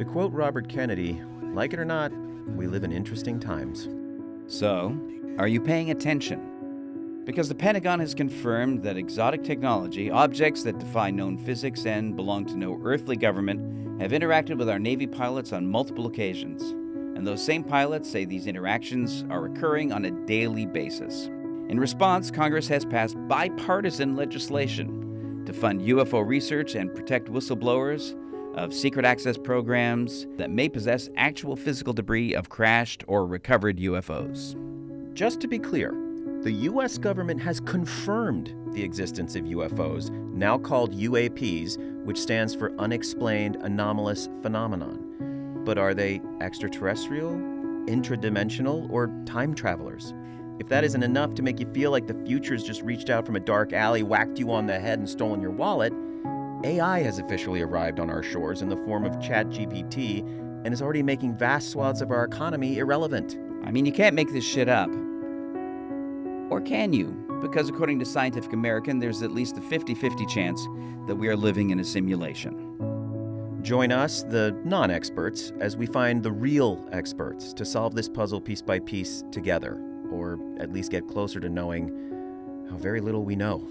To quote Robert Kennedy, like it or not, we live in interesting times. So, are you paying attention? Because the Pentagon has confirmed that exotic technology, objects that defy known physics and belong to no earthly government, have interacted with our Navy pilots on multiple occasions. And those same pilots say these interactions are occurring on a daily basis. In response, Congress has passed bipartisan legislation to fund UFO research and protect whistleblowers of secret access programs that may possess actual physical debris of crashed or recovered UFOs. Just to be clear, the U.S. government has confirmed the existence of UFOs, now called UAPs, which stands for Unexplained Anomalous Phenomenon. But are they extraterrestrial, intradimensional, or time travelers? If that isn't enough to make you feel like the future's just reached out from a dark alley, whacked you on the head, and stolen your wallet, AI has officially arrived on our shores in the form of ChatGPT and is already making vast swaths of our economy irrelevant. I mean, you can't make this shit up. Or can you? Because according to Scientific American, there's at least a 50-50 chance that we are living in a simulation. Join us, the non-experts, as we find the real experts to solve this puzzle piece by piece together, or at least get closer to knowing how very little we know.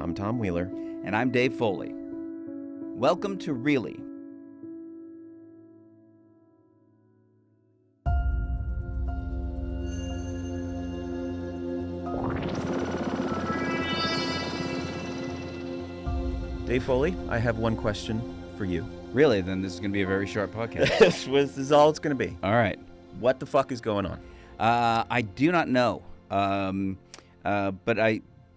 I'm Tom Wheeler. And I'm Dave Foley. Welcome to Really. Dave Foley, I have one question for you. Really? Then this is going to be a very short podcast. This is all it's going to be. All right. What the fuck is going on? I do not know.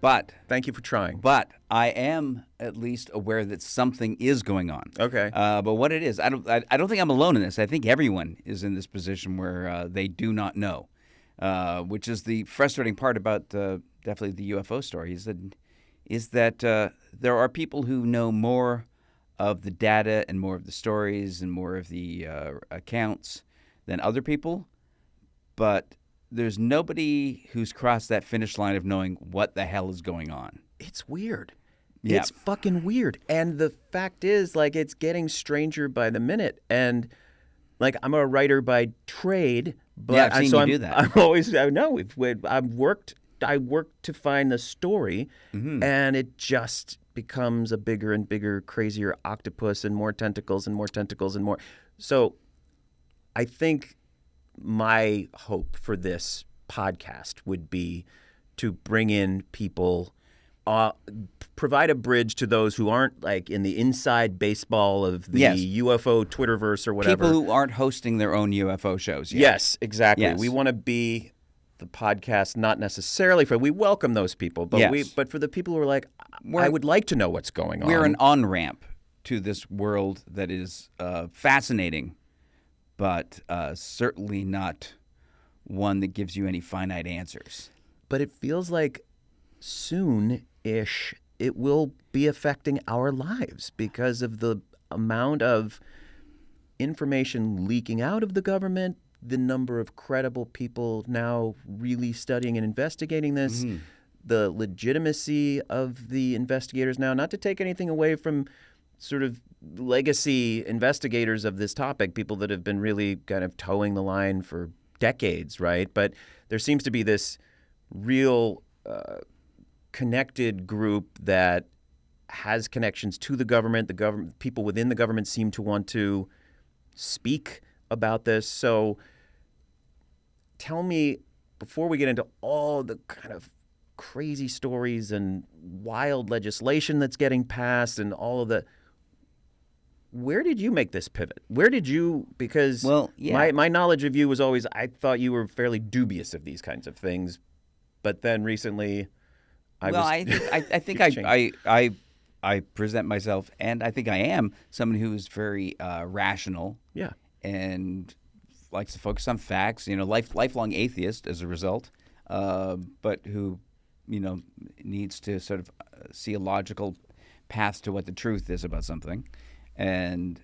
But thank you for trying. But I am at least aware that something is going on. Okay. But what it is, I don't think I'm alone in this. I think everyone is in this position where they do not know, which is the frustrating part about definitely the UFO story. Is that there are people who know more of the data and more of the stories and more of the accounts than other people, but there's nobody who's crossed that finish line of knowing what the hell is going on. It's weird. Yeah. It's fucking weird. And the fact is, like, it's getting stranger by the minute. And, like, I'm a writer by trade, but yeah, I've seen you do that. I worked to find the story, and it just becomes a bigger and bigger, crazier octopus and more tentacles and more tentacles and more. So I think my hope for this podcast would be to bring in people, provide a bridge to those who aren't like in the inside baseball of the UFO Twitterverse or whatever. People who aren't hosting their own UFO shows yet. Yes, exactly. Yes. We want to be the podcast, not necessarily we welcome those people, but but for the people who are like, I would like to know what's going on. We're an on-ramp to this world that is fascinating, but certainly not one that gives you any finite answers. But it feels like soon-ish it will be affecting our lives because of the amount of information leaking out of the government, the number of credible people now really studying and investigating this, the legitimacy of the investigators now, not to take anything away from sort of legacy investigators of this topic, people that have been really kind of towing the line for decades, right? But there seems to be this real connected group that has connections to the government. The government, people within the government seem to want to speak about this. So tell me, before we get into all the kind of crazy stories and wild legislation that's getting passed and all of the, where did you make this pivot? Where did you, because my knowledge of you was always, I thought you were fairly dubious of these kinds of things, but then recently I think I present myself, and I think I am someone who is very rational. Yeah. And likes to focus on facts, lifelong atheist as a result, but who, needs to sort of see a logical path to what the truth is about something, and,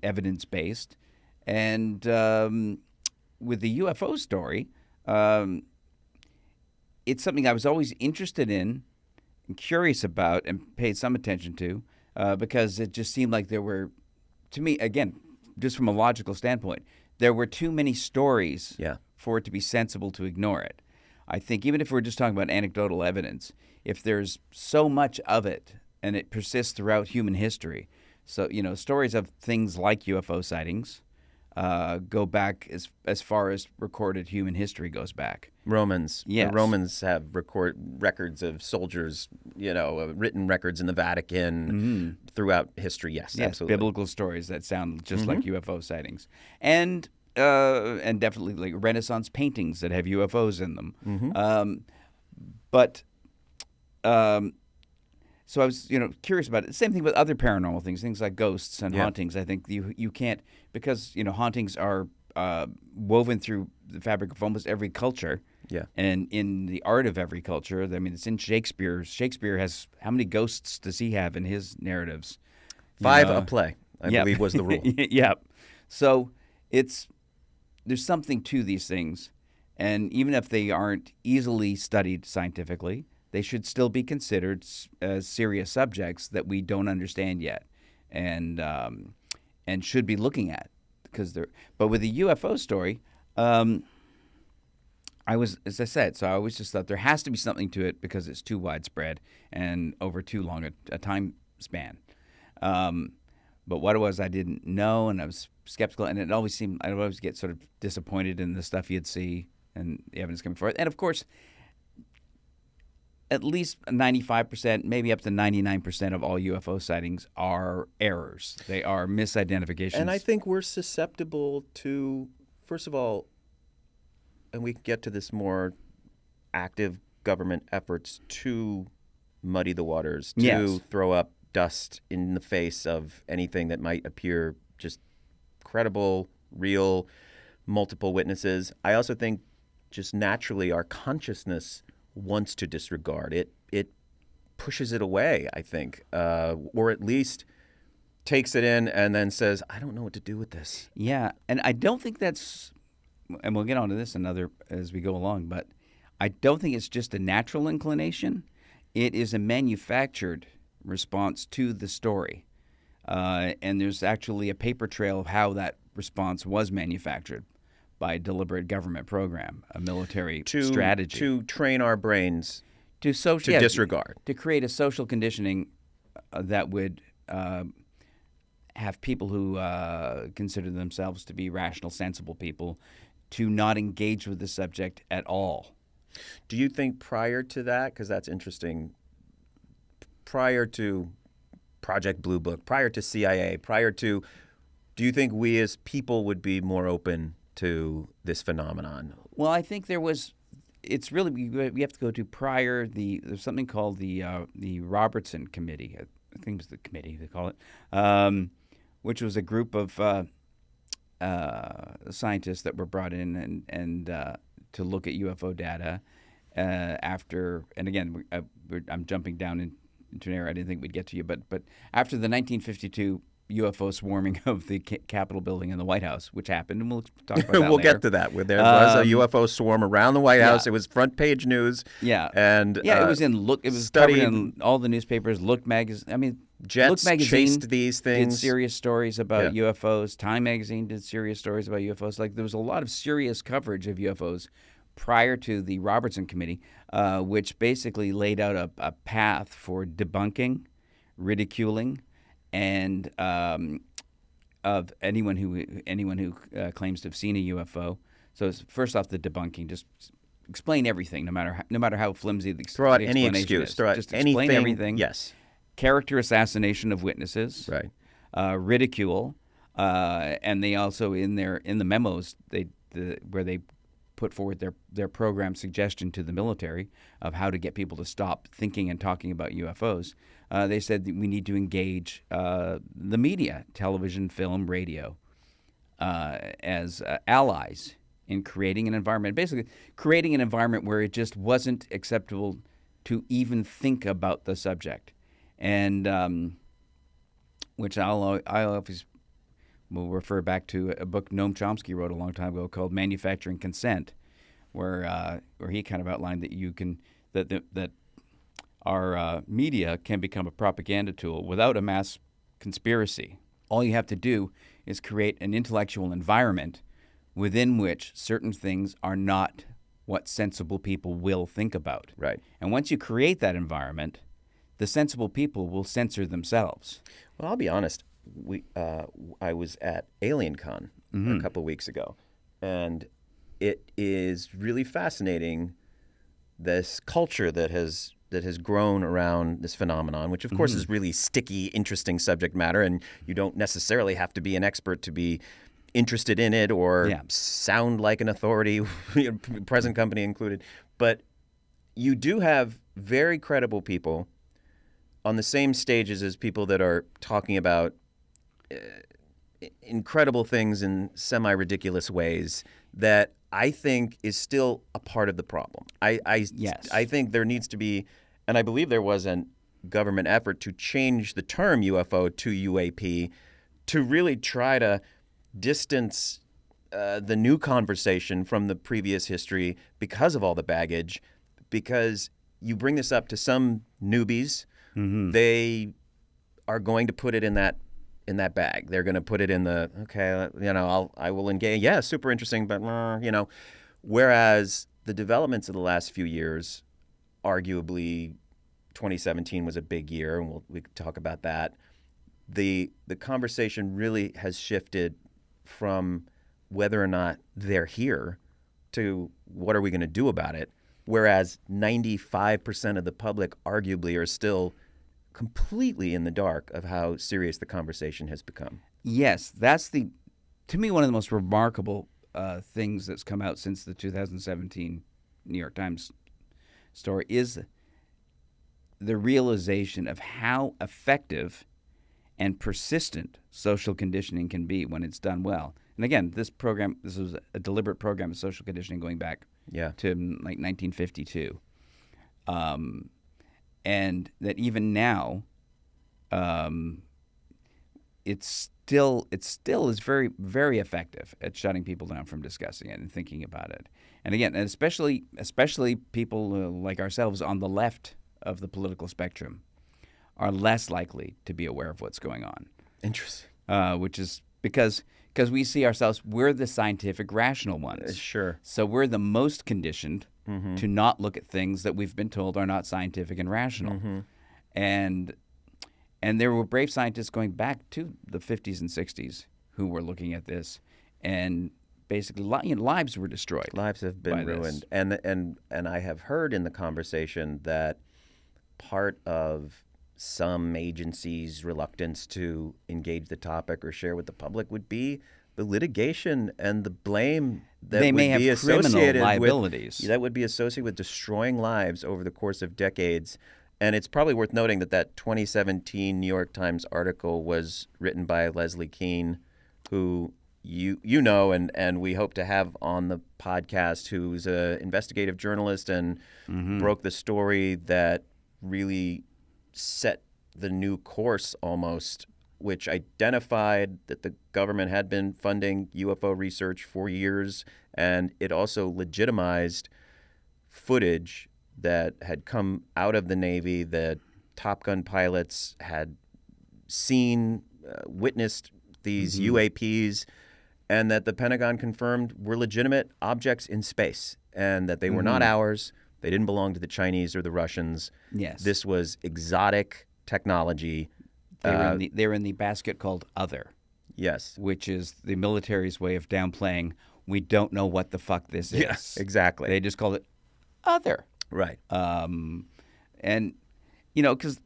evidence-based. And with the UFO story, it's something I was always interested in and curious about and paid some attention to because it just seemed like there were, to me, again, just from a logical standpoint, there were too many stories Yeah. for it to be sensible to ignore it. I think even if we're just talking about anecdotal evidence, if there's so much of it and it persists throughout human history, so, stories of things like UFO sightings go back as far as recorded human history goes back. Romans. Yes. The Romans have records of soldiers, written records in the Vatican throughout history. Yes, absolutely. Biblical stories that sound just like UFO sightings. And definitely like Renaissance paintings that have UFOs in them. So I was, curious about it. Same thing with other paranormal things like ghosts and hauntings. I think you can't, because, hauntings are woven through the fabric of almost every culture. Yeah. And in the art of every culture. I mean, it's in Shakespeare. Shakespeare has, how many ghosts does he have in his narratives? 5 a play, I believe was the rule. Yeah. So there's something to these things. And even if they aren't easily studied scientifically, they should still be considered as serious subjects that we don't understand yet, and should be looking at, because they're. But with the UFO story, as I said, so I always just thought there has to be something to it because it's too widespread and over too long a time span. But what it was, I didn't know, and I was skeptical, and I'd always get sort of disappointed in the stuff you'd see and the evidence coming forth, and of course. At least 95%, maybe up to 99% of all UFO sightings are errors. They are misidentifications. And I think we're susceptible to, first of all, and we can get to this more, active government efforts to muddy the waters, to throw up dust in the face of anything that might appear just credible, real, multiple witnesses. I also think just naturally our consciousness wants to disregard it. It pushes it away, I think, or at least takes it in and then says, I don't know what to do with this. Yeah, and I don't think that's, and we'll get onto this as we go along, but I don't think it's just a natural inclination. It is a manufactured response to the story. And there's actually a paper trail of how that response was manufactured by a deliberate government program, a military strategy. To train our brains to disregard. To create a social conditioning that would have people who consider themselves to be rational, sensible people to not engage with the subject at all. Do you think prior to that, because that's interesting, prior to Project Blue Book, prior to CIA, do you think we as people would be more open to this phenomenon? Well, I think it's really, we have to go to prior, there's something called the Robertson Committee, I think it was the committee they call it, which was a group of scientists that were brought in and to look at UFO data after, and again, I'm jumping down into an area I didn't think we'd get to you, but after the 1952 UFO swarming of the Capitol building and the White House, which happened, and we'll talk about that we'll later. get to that. There was a UFO swarm around the White House. It was front page news. Yeah, and it was covered in all the newspapers. Look magazine. I mean, Jets Look magazine chased these things. Did serious stories about UFOs. Time magazine did serious stories about UFOs. Like there was a lot of serious coverage of UFOs prior to the Robertson Committee, which basically laid out a path for debunking, ridiculing, and of anyone who claims to have seen a UFO. So it's first off the debunking, just explain everything, no matter how flimsy the throw out the any explanation excuse, is. throw out just anything. Explain everything. Yes. Character assassination of witnesses. Right. Ridicule, and they also in the memos where they put forward their program suggestion to the military of how to get people to stop thinking and talking about UFOs. They said that we need to engage the media, television, film, radio, as allies in creating an environment, basically creating an environment where it just wasn't acceptable to even think about the subject. And which I always will refer back to a book Noam Chomsky wrote a long time ago called Manufacturing Consent, where he kind of outlined that that our media can become a propaganda tool without a mass conspiracy. All you have to do is create an intellectual environment within which certain things are not what sensible people will think about. Right. And once you create that environment, the sensible people will censor themselves. Well, I'll be honest. I was at AlienCon a couple weeks ago, and it is really fascinating, this culture that has grown around this phenomenon, which of course is really sticky, interesting subject matter, and you don't necessarily have to be an expert to be interested in it or sound like an authority, present company included. But you do have very credible people on the same stages as people that are talking about incredible things in semi-ridiculous ways that I think is still a part of the problem. I think there needs to be, and I believe there was a government effort to change the term UFO to UAP to really try to distance the new conversation from the previous history because of all the baggage, because you bring this up to some newbies, they are going to put it in that bag. They're going to put it in the, I will engage. Yeah, super interesting, but, whereas the developments of the last few years, arguably 2017 was a big year, and we could talk about that. The conversation really has shifted from whether or not they're here to what are we going to do about it, whereas 95% of the public arguably are still completely in the dark of how serious the conversation has become. Yes, that's to me, one of the most remarkable things that's come out since the 2017 New York Times story is the realization of how effective and persistent social conditioning can be when it's done well. And again, this was a deliberate program of social conditioning going back to like 1952. And that even now, it still is very, very effective at shutting people down from discussing it and thinking about it. And again, and especially people like ourselves on the left of the political spectrum are less likely to be aware of what's going on. Interesting. Which is because we see ourselves, we're the scientific, rational ones. Sure. So we're the most conditioned to not look at things that we've been told are not scientific and rational. And there were brave scientists going back to the 50s and 60s who were looking at this, and basically lives were destroyed. Lives have been ruined. And I have heard in the conversation that part of some agencies' reluctance to engage the topic or share with the public would be the litigation and the blame that they may would be have criminal associated liabilities. That would be associated with destroying lives over the course of decades. And it's probably worth noting that 2017 New York Times article was written by Leslie Kean, who you know and we hope to have on the podcast, who's an investigative journalist and broke the story that really set the new course almost, which identified that the government had been funding UFO research for years, and it also legitimized footage that had come out of the Navy that Top Gun pilots had seen, witnessed these UAPs, and that the Pentagon confirmed were legitimate objects in space, and that they were not ours. They didn't belong to the Chinese or the Russians. Yes. This was exotic technology. They're in the basket called Other. Yes. Which is the military's way of downplaying, we don't know what the fuck this is. Yes, exactly. They just called it Other. Right. And, because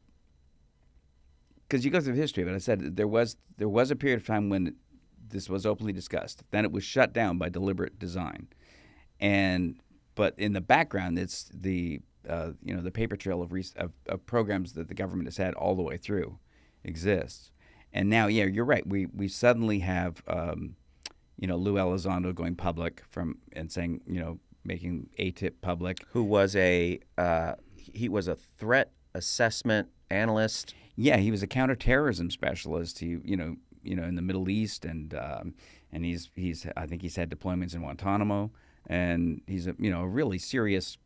you go through the history of it, I said there was a period of time when this was openly discussed. Then it was shut down by deliberate design. But in the background, it's the paper trail of programs that the government has had all the way through exists. And now, you're right. We suddenly have, Lou Elizondo going public and saying, making ATIP public. Who was he was a threat assessment analyst. Yeah, he was a counterterrorism specialist. He, in the Middle East, and he's I think he's had deployments in Guantanamo, and he's a really serious,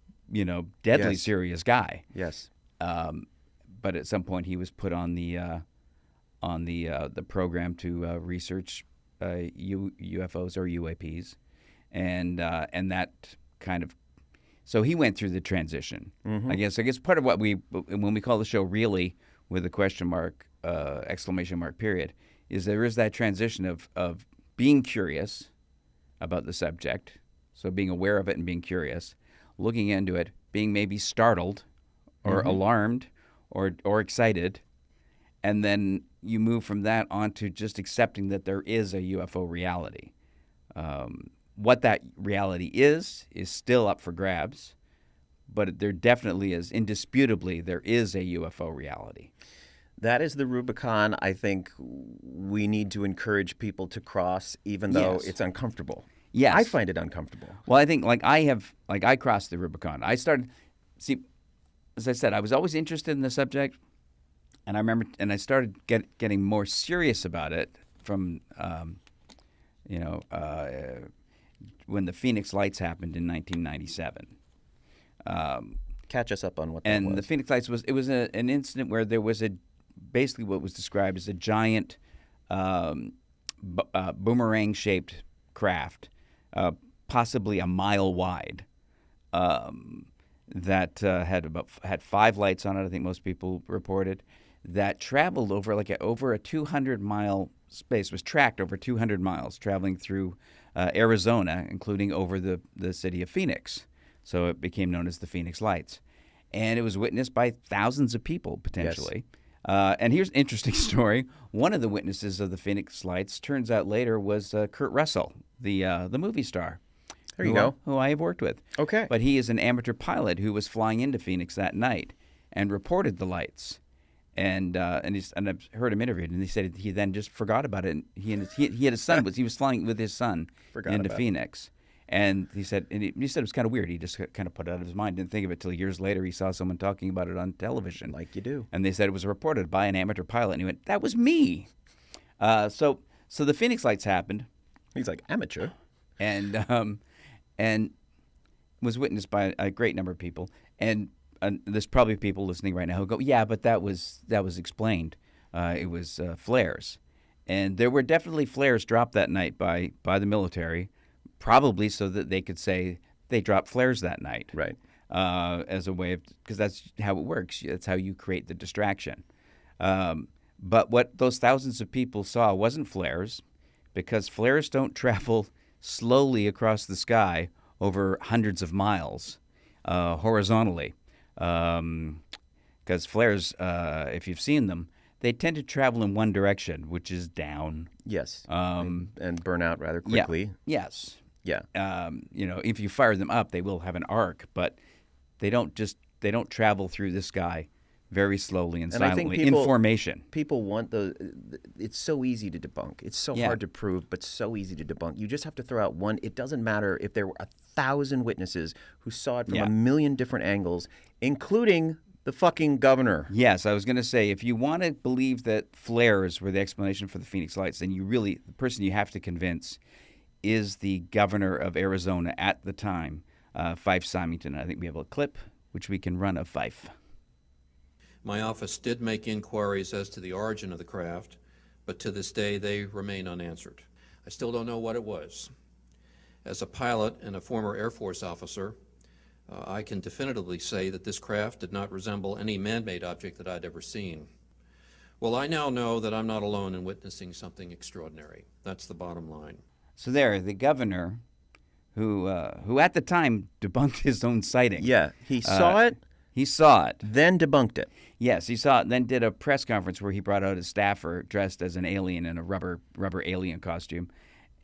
deadly serious guy. Yes. But at some point he was put on the the program to research UFOs or UAPs, and that kind of. So he went through the transition. I guess part of what when we call the show really with a question mark, exclamation mark period, is there is that transition of being curious about the subject, so being aware of it and being curious, looking into it, being maybe startled or alarmed or excited, and then you move from that on to just accepting that there is a UFO reality. What that reality is still up for grabs, but there definitely is, indisputably, there is a UFO reality. That is the Rubicon I think we need to encourage people to cross, even though it's uncomfortable. Yes. I find it uncomfortable. Well, I think I crossed the Rubicon. I as I said, I was always interested in the subject, and I started getting more serious about it from, when the Phoenix Lights happened in 1997. Catch us up on what that was. And the Phoenix Lights was an incident where there was basically what was described as a giant boomerang-shaped craft, possibly a mile wide, that had 5 lights on it. I think most people reported that traveled over a 200-mile space, was tracked over 200 miles, traveling through Arizona, including over the city of Phoenix. So it became known as the Phoenix Lights, and it was witnessed by thousands of people potentially. Yes. And here's an interesting story. One of the witnesses of the Phoenix Lights turns out later was Kurt Russell, the movie star. There you go. Who I have worked with. Okay. But he is an amateur pilot who was flying into Phoenix that night and reported the lights. And I've heard him interviewed, and he said he then just forgot about it. And he had his son. He was flying with his son into Phoenix. And he said it was kind of weird. He just kind of put it out of his mind, didn't think of it till years later. He saw someone talking about it on television, like you do. And they said it was reported by an amateur pilot, and he went, "That was me." So the Phoenix Lights happened. He's like, amateur, and was witnessed by a great number of people. And there's probably people listening right now who go, "Yeah, but that was explained. It was flares," and there were definitely flares dropped that night by the military. Probably so that they could say they dropped flares that night, right? As a way of, because that's how it works. That's how you create the distraction. But what those thousands of people saw wasn't flares, because flares don't travel slowly across the sky over hundreds of miles horizontally. Because flares, if you've seen them, they tend to travel in one direction, which is down. Yes, and burn out rather quickly. Yeah. Yes. Yeah. If you fire them up, they will have an arc, but they don't travel through the sky very slowly and silently in formation. People want it's so easy to debunk. It's so hard to prove, but so easy to debunk. You just have to throw out one. It doesn't matter if there were 1,000 witnesses who saw it from a million different angles, including the fucking governor. Yes, I was going to say, if you want to believe that flares were the explanation for the Phoenix Lights, then the person you have to convince is the governor of Arizona at the time, Fife Symington. I think we have a clip which we can run of Fife. My office did make inquiries as to the origin of the craft, but to this day they remain unanswered. I still don't know what it was. As a pilot and a former Air Force officer, I can definitively say that this craft did not resemble any man-made object that I'd ever seen. Well, I now know that I'm not alone in witnessing something extraordinary. That's the bottom line. So there, the governor, who at the time debunked his own sighting. Yeah, he saw it. He saw it. Then debunked it. Yes, he saw it, then did a press conference where he brought out a staffer dressed as an alien in a rubber alien costume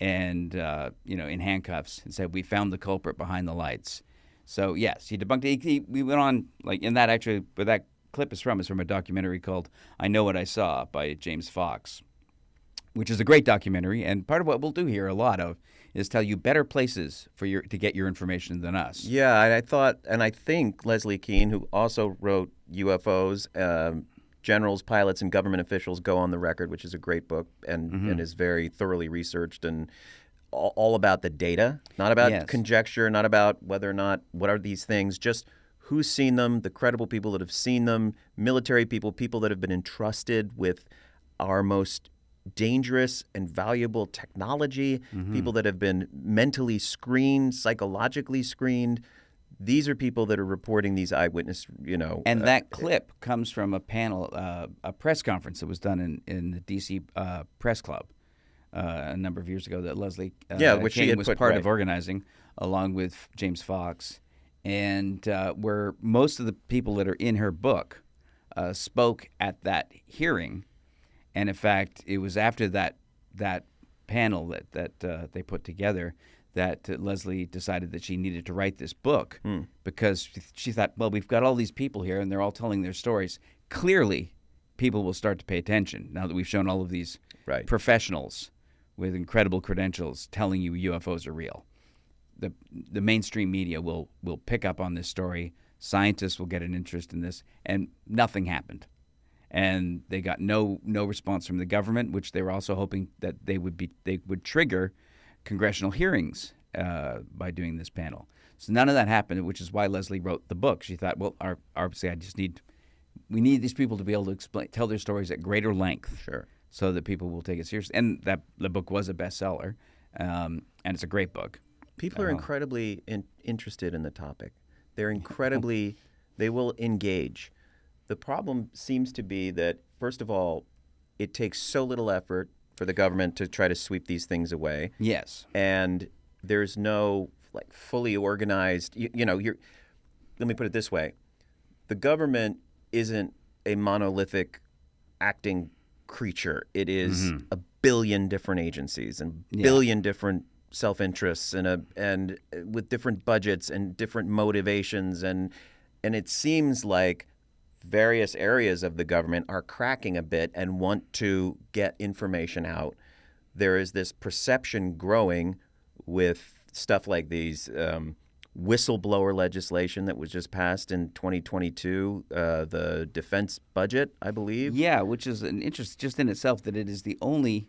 and, in handcuffs, and said, "We found the culprit behind the lights." So, yes, he debunked it. We went on, in that actually, where that clip is from a documentary called I Know What I Saw by James Fox, which is a great documentary. And part of what we'll do here a lot of is tell you better places to get your information than us. Yeah, I think Leslie Kean, who also wrote UFOs, Generals, Pilots, and Government Officials Go on the Record, which is a great book and is very thoroughly researched and all about the data, not about conjecture, not about whether or not what are these things, just who's seen them, the credible people that have seen them, military people, people that have been entrusted with our most dangerous and valuable technology, people that have been mentally screened, psychologically screened. These are people that are reporting these eyewitness, And that clip comes from a panel, a press conference that was done in the D.C. Press Club a number of years ago that Leslie which she Kean had was put, part right. of organizing, along with James Fox, and where most of the people that are in her book spoke at that hearing. And in fact, it was after that panel that they put together that Leslie decided that she needed to write this book because she thought, well, we've got all these people here and they're all telling their stories. Clearly, people will start to pay attention now that we've shown all of these professionals with incredible credentials telling you UFOs are real. The mainstream media will pick up on this story. Scientists will get an interest in this, and nothing happened. And they got no response from the government, which they were also hoping that they would trigger congressional hearings by doing this panel. So none of that happened, which is why Leslie wrote the book. She thought, well, obviously, we need these people to be able to tell their stories at greater length, so that people will take it seriously. And the book was a bestseller, and it's a great book. People are incredibly interested in the topic. They're incredibly, they will engage. The problem seems to be that, first of all, it takes so little effort for the government to try to sweep these things away. Yes. And there's no fully organized, let me put it this way. The government isn't a monolithic acting creature. It is a billion different agencies and billion different self-interests and with different budgets and different motivations. And it seems like various areas of the government are cracking a bit and want to get information out. There is this perception growing with stuff like these whistleblower legislation that was just passed in 2022, the defense budget, I believe. Yeah, which is an interest just in itself that it is the only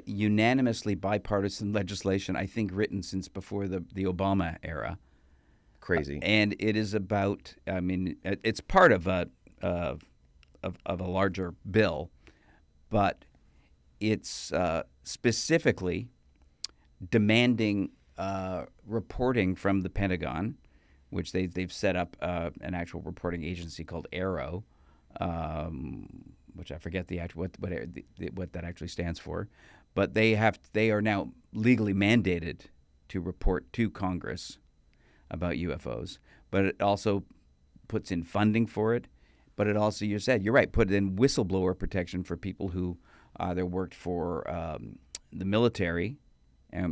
unanimously bipartisan legislation, I think, written since before the Obama era. Crazy. And it is about, it's part of a larger bill, but it's specifically demanding reporting from the Pentagon, which they've set up an actual reporting agency called AARO, which I forget what that actually stands for, but they are now legally mandated to report to Congress about UFOs, but it also puts in funding for it. But it also, you're right, put in whistleblower protection for people who either worked for the military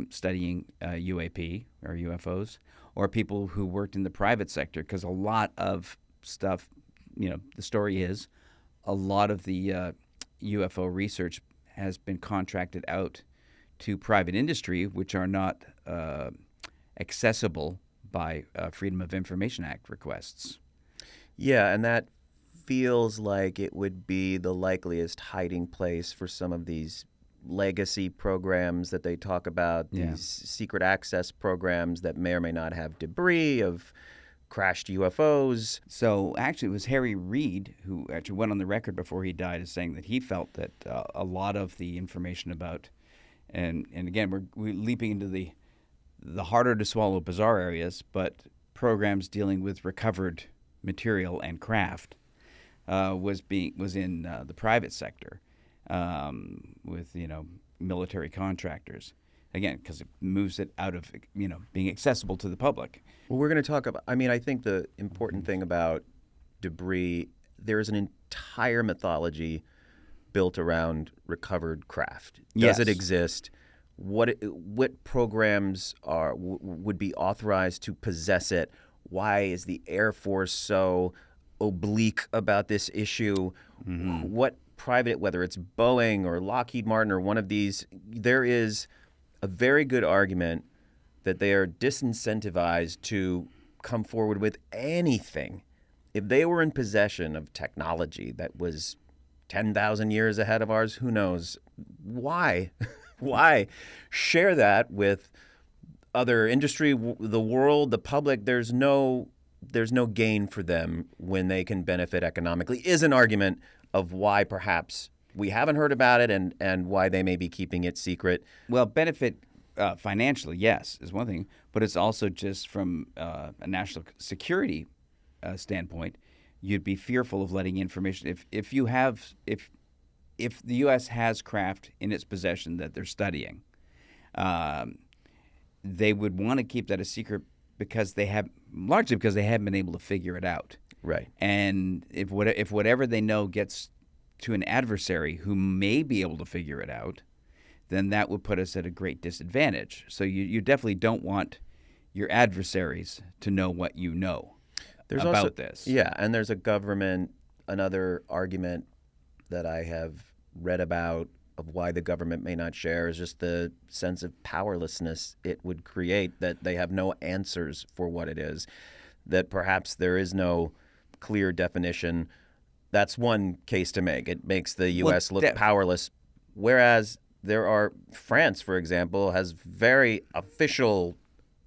studying UAP or UFOs, or people who worked in the private sector, because a lot of stuff, the story is, a lot of the UFO research has been contracted out to private industry, which are not accessible by Freedom of Information Act requests. Yeah, and that feels like it would be the likeliest hiding place for some of these legacy programs that they talk about, these secret access programs that may or may not have debris of crashed UFOs. So actually it was Harry Reid who actually went on the record before he died as saying that he felt that a lot of the information about, and again, we're leaping into the harder to swallow bizarre areas, but programs dealing with recovered material and craft was in the private sector with military contractors. Again, because it moves it out of being accessible to the public. Well, we're going to talk about. I think the important thing about debris, there is an entire mythology built around recovered craft. Does it exist? What programs would be authorized to possess it? Why is the Air Force so oblique about this issue? What private, whether it's Boeing or Lockheed Martin or one of these, there is a very good argument that they are disincentivized to come forward with anything. If they were in possession of technology that was 10,000 years ahead of ours, who knows? Why? Why share that with other industry, the world, the public? There's no gain for them when they can benefit economically, is an argument of why perhaps we haven't heard about it and why they may be keeping it secret. Well, benefit financially, yes, is one thing, but it's also just from a national security standpoint. You'd be fearful of letting information if the U.S. has craft in its possession that they're studying. They would want to keep that a secret largely because they haven't been able to figure it out. Right. And if whatever they know gets to an adversary who may be able to figure it out, then that would put us at a great disadvantage. So you definitely don't want your adversaries to know what you know about this. Yeah, and there's another argument that I have read about of why the government may not share is just the sense of powerlessness it would create, that they have no answers for what it is, that perhaps there is no clear definition. That's one case to make. It makes the U.S. look powerless, whereas France, for example, has very official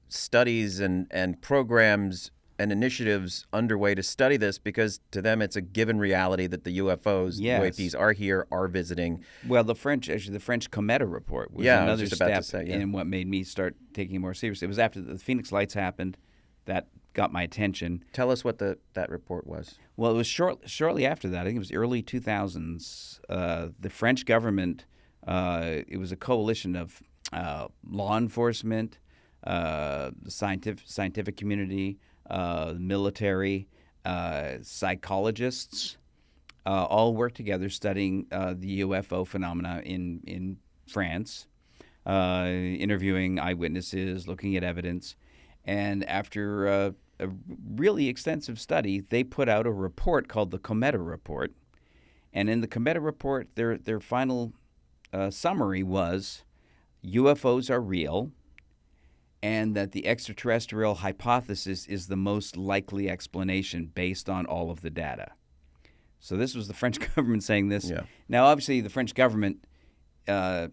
studies and programs and initiatives underway to study this, because to them it's a given reality that the UFOs, UAPs are here, are visiting. Well, the French Cometa report was another step in what made me start taking it more seriously. It was after the Phoenix Lights happened that got my attention. Tell us what that report was. Well, it was shortly after that. I think it was early 2000s. The French government, it was a coalition of law enforcement, the scientific community, military, psychologists, all worked together studying the UFO phenomena in France, interviewing eyewitnesses, looking at evidence. And after a really extensive study, they put out a report called the Cometa Report. And in the Cometa Report, their final summary was UFOs are real, and that the extraterrestrial hypothesis is the most likely explanation based on all of the data. So this was the French government saying this. Yeah. Now, obviously, the French government isn't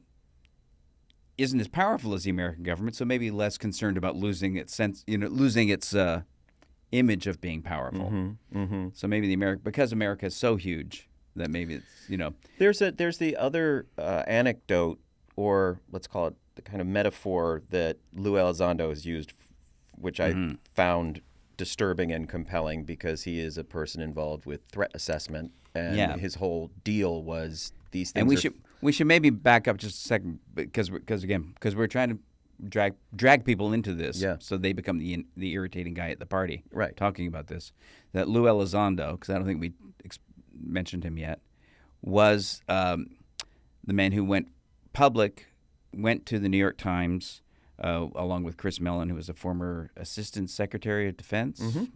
as powerful as the American government, so maybe less concerned about losing its image of being powerful. Mm-hmm, mm-hmm. So maybe because America is so huge that maybe it's There's the other anecdote, or let's call it the kind of metaphor that Lou Elizondo has used, which I found disturbing and compelling, because he is a person involved with threat assessment, and his whole deal was these things. And we should maybe back up just a second, because we're trying to drag people into this, so they become the irritating guy at the party, right? Talking about this, that Lou Elizondo, because I don't think we mentioned him yet, was the man who went public. Went to the New York Times along with Chris Mellon, who was a former Assistant Secretary of Defense in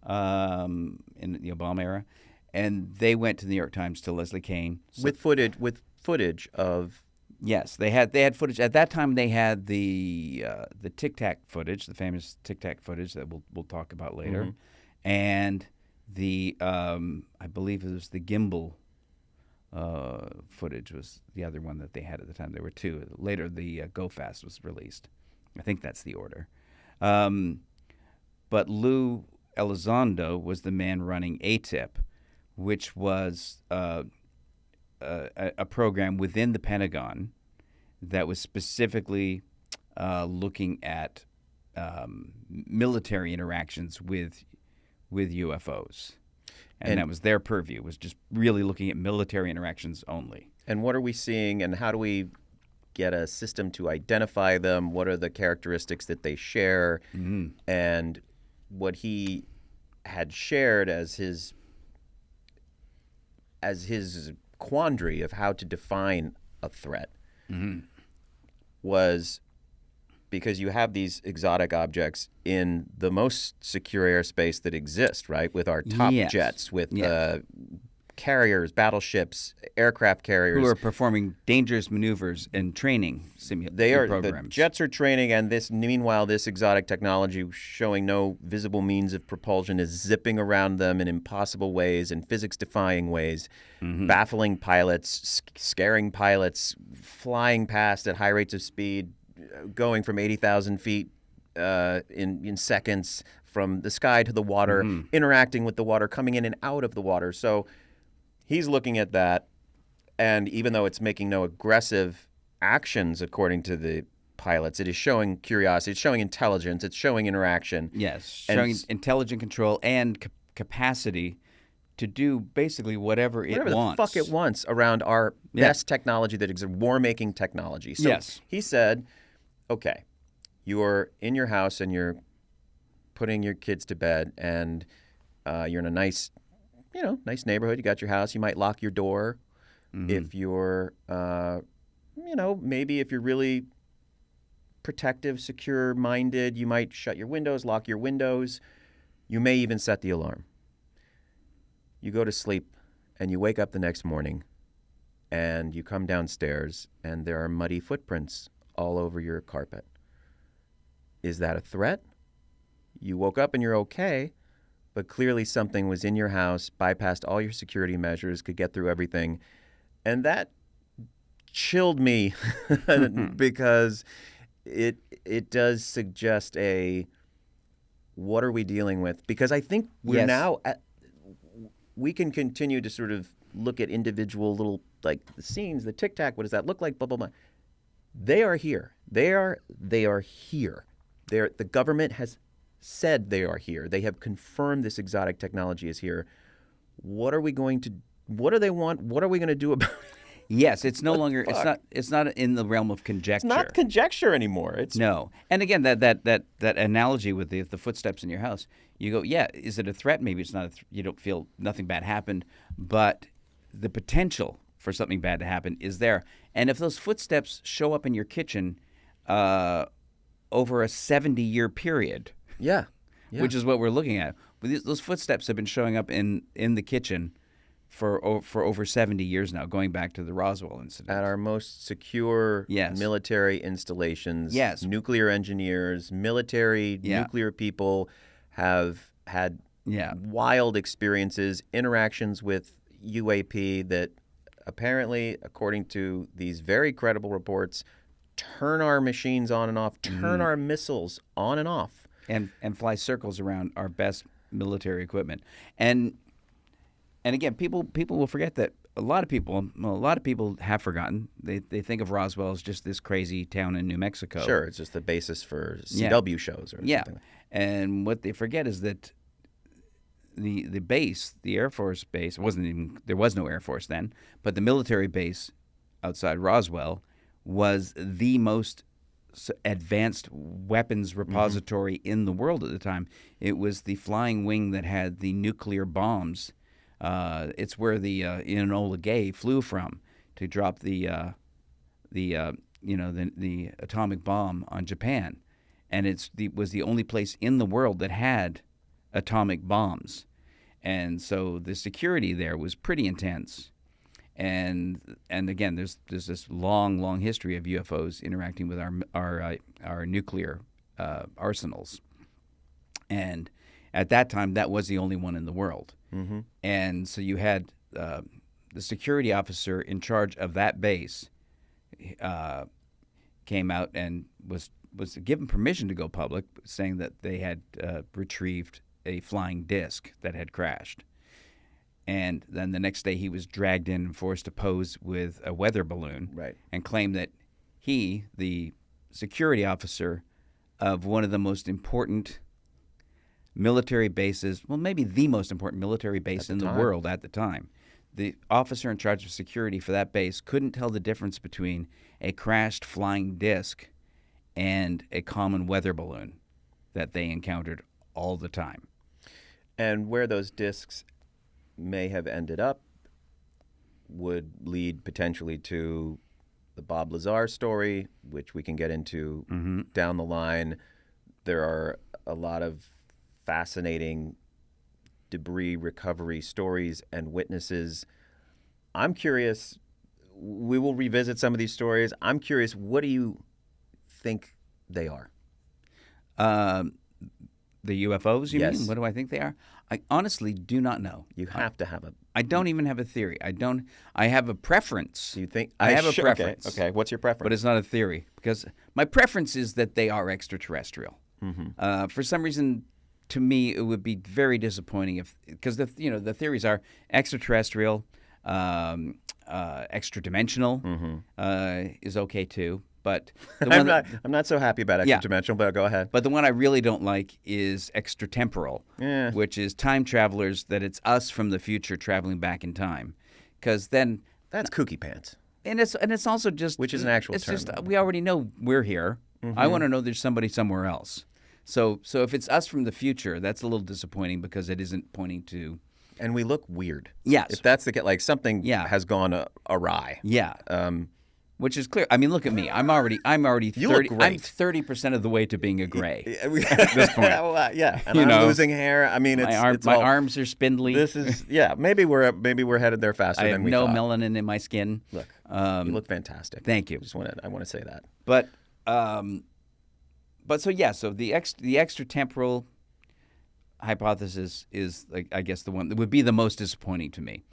the Obama era, and they went to the New York Times to Leslie Kean with footage of. Yes, they had footage at that time. They had the Tic Tac footage, the famous Tic Tac footage that we'll talk about later, and the I believe it was the gimbal. Footage was the other one that they had at the time. There were two. Later, the Go Fast was released. I think that's the order. But Lou Elizondo was the man running ATIP, which was a program within the Pentagon that was specifically looking at military interactions with UFOs. And that was their purview, was just really looking at military interactions only. And what are we seeing, and how do we get a system to identify them? What are the characteristics that they share? Mm-hmm. And what he had shared as his quandary of how to define a threat was, because you have these exotic objects in the most secure airspace that exists, right? With our top jets, with carriers, battleships, aircraft carriers. Who are performing dangerous maneuvers and training programs. The jets are training, and meanwhile, this exotic technology showing no visible means of propulsion is zipping around them in impossible ways and physics-defying ways, baffling pilots, scaring pilots, flying past at high rates of speed, going from 80,000 feet in seconds from the sky to the water, interacting with the water, coming in and out of the water. So he's looking at that And even though it's making no aggressive actions, according to the pilots, it is showing curiosity, it's showing intelligence, it's showing interaction. Yes, showing intelligent control and capacity to do basically whatever it wants. The fuck it wants around our best technology that exists, war-making technology. So he said, okay, you're in your house and you're putting your kids to bed, and you're in a nice neighborhood. You got your house. You might lock your door. If you're, maybe if you're really protective, secure-minded, you might shut your windows, lock your windows. You may even set the alarm. You go to sleep, and you wake up the next morning, and you come downstairs, and there are muddy footprints all over your carpet. Is that a threat? You woke up and you're okay, but clearly something was in your house, bypassed all your security measures, could get through everything. And that chilled me because it does suggest what are we dealing with? Because I think we're now we can continue to sort of look at individual little, like, the scenes, the tic-tac, what does that look like, blah, blah, blah. They are here. They are here. The government has said they are here. They have confirmed this exotic technology is here. What do they want? What are we going to do about it? Yes, it's no longer. It's not in the realm of conjecture. It's not conjecture anymore. No. And again, that analogy with the footsteps in your house. You go, yeah. Is it a threat? Maybe it's not. You don't feel nothing bad happened, but the potential for something bad to happen is there. And if those footsteps show up in your kitchen over a 70-year period, which is what we're looking at, those footsteps have been showing up in the kitchen for over 70 years now, going back to the Roswell incident. At our most secure military installations, nuclear engineers, military nuclear people have had wild experiences, interactions with UAP that apparently, according to these very credible reports, turn our machines on and off, turn our missiles on and off. And fly circles around our best military equipment. And again, people will forget that a lot of people have forgotten. They think of Roswell as just this crazy town in New Mexico. Sure, it's just the basis for CW shows or something. And what they forget is that the base, the Air Force base, there was no Air Force then, but the military base outside Roswell was the most advanced weapons repository in the world at the time. It was the flying wing that had the nuclear bombs. It's where the Enola Gay flew from to drop the atomic bomb on Japan, and was the only place in the world that had atomic bombs, and so the security there was pretty intense. And again, there's this long history of UFOs interacting with our nuclear arsenals, and at that time that was the only one in the world. And so you had the security officer in charge of that base came out and was given permission to go public, saying that they had retrieved a flying disc that had crashed. And then the next day he was dragged in and forced to pose with a weather balloon, and claimed that he, the security officer of one of the most important military bases, well, maybe the most important military base in the world at the time, the officer in charge of security for that base couldn't tell the difference between a crashed flying disc and a common weather balloon that they encountered all the time. And where those discs may have ended up would lead potentially to the Bob Lazar story, which we can get into down the line. There are a lot of fascinating debris recovery stories and witnesses. I'm curious, we will revisit some of these stories. I'm curious, what do you think they are? The UFOs, you mean? What do I think they are? I honestly do not know. You have to have I don't even have a theory. I have a preference. Do you think? I have a preference. Okay, what's your preference? But it's not a theory, because my preference is that they are extraterrestrial. For some reason, to me, it would be very disappointing because the theories are extraterrestrial, extra-dimensional is okay too. But the I'm one I'm not so happy about extra-dimensional, but go ahead. But the one I really don't like is extratemporal, which is time travelers, that it's us from the future traveling back in time. Because then... That's kooky pants. And it's also just... Which is an actual term. It's just, we already know we're here. I want to know there's somebody somewhere else. So if it's us from the future, that's a little disappointing because it isn't pointing to... And we look weird. Yes. If that's the case, like something has gone awry. Yeah. Which is clear. I mean, look at me. I'm already You 30. look great. I'm 30% of the way to being a gray at this point. Yeah, and I'm losing hair. I mean, my arms are spindly. This is maybe we're headed there faster I than have we no thought. melanin in my skin. Look, you look fantastic. Thank you. I want to say that. But so the extratemporal hypothesis is, like, I guess, the one that would be the most disappointing to me.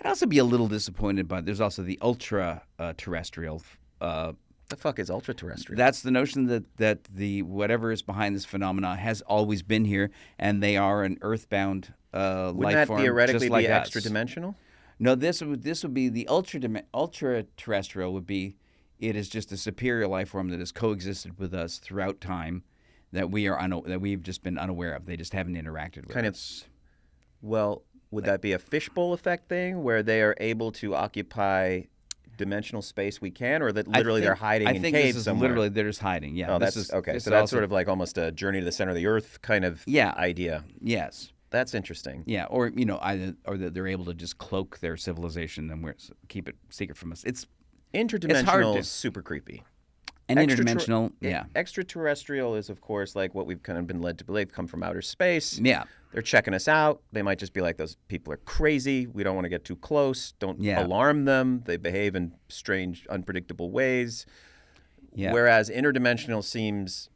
I'd also be a little disappointed by there's also the ultra terrestrial. The fuck is ultra terrestrial? That's the notion that the whatever is behind this phenomena has always been here, and they are an earthbound life Wouldn't that form, theoretically just like be us. extra dimensional? No, this would be the ultra terrestrial. Would be it is just a superior life form that has coexisted with us throughout time, that we've just been unaware of. They just haven't interacted with us. Well, would that be a fishbowl effect thing where they are able to occupy dimensional space we can, or that literally they're hiding in caves somewhere? I think this is literally they're just hiding. Yeah. Oh, that's okay. So that's sort of like almost a journey to the center of the earth kind of idea. Yes. That's interesting. Yeah, or that they're able to just cloak their civilization and keep it secret from us. It's interdimensional is super creepy. And interdimensional, extraterrestrial is, of course, like what we've kind of been led to believe, come from outer space. Yeah. They're checking us out. They might just be like, those people are crazy. We don't want to get too close. Don't alarm them. They behave in strange, unpredictable ways. Yeah. Whereas interdimensional seems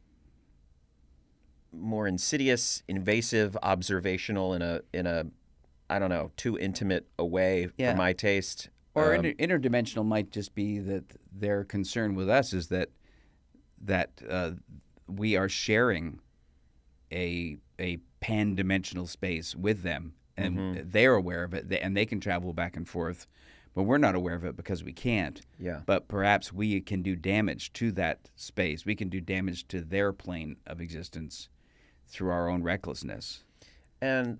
more insidious, invasive, observational in a I don't know, too intimate a way for my taste. Or interdimensional might just be that their concern with us is that we are sharing a pan-dimensional space with them, and they're aware of it, and they can travel back and forth, but we're not aware of it because we can't. Yeah. But perhaps we can do damage to that space. We can do damage to their plane of existence through our own recklessness. And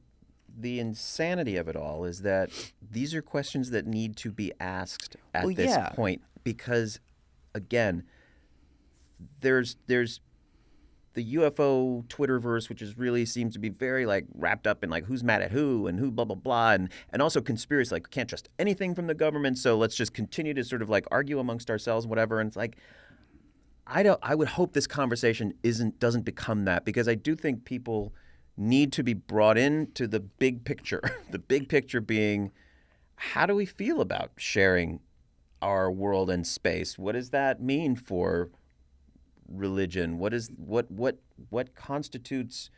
the insanity of it all is that these are questions that need to be asked at this point because, again, there's the UFO Twitterverse, which is really seems to be very like wrapped up in like who's mad at who and who blah blah blah, and also conspiracy, like can't trust anything from the government, so let's just continue to sort of like argue amongst ourselves, whatever. And it's like I would hope this conversation doesn't become that, because I do think people need to be brought into the big picture. The big picture being, how do we feel about sharing our world and space? What does that mean for religion? What constitutes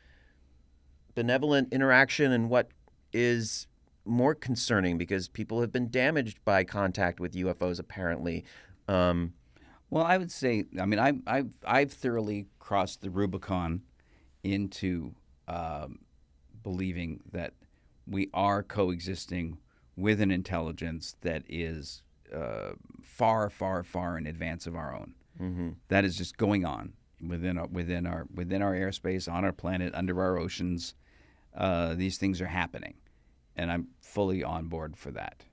benevolent interaction, and what is more concerning, because people have been damaged by contact with UFOs apparently. Well, I would say, I mean, I've thoroughly crossed the Rubicon into believing that we are coexisting with an intelligence that is far, far, far in advance of our own. Mm-hmm. That is just going on within our airspace, on our planet, under our oceans. These things are happening, and I'm fully on board for that.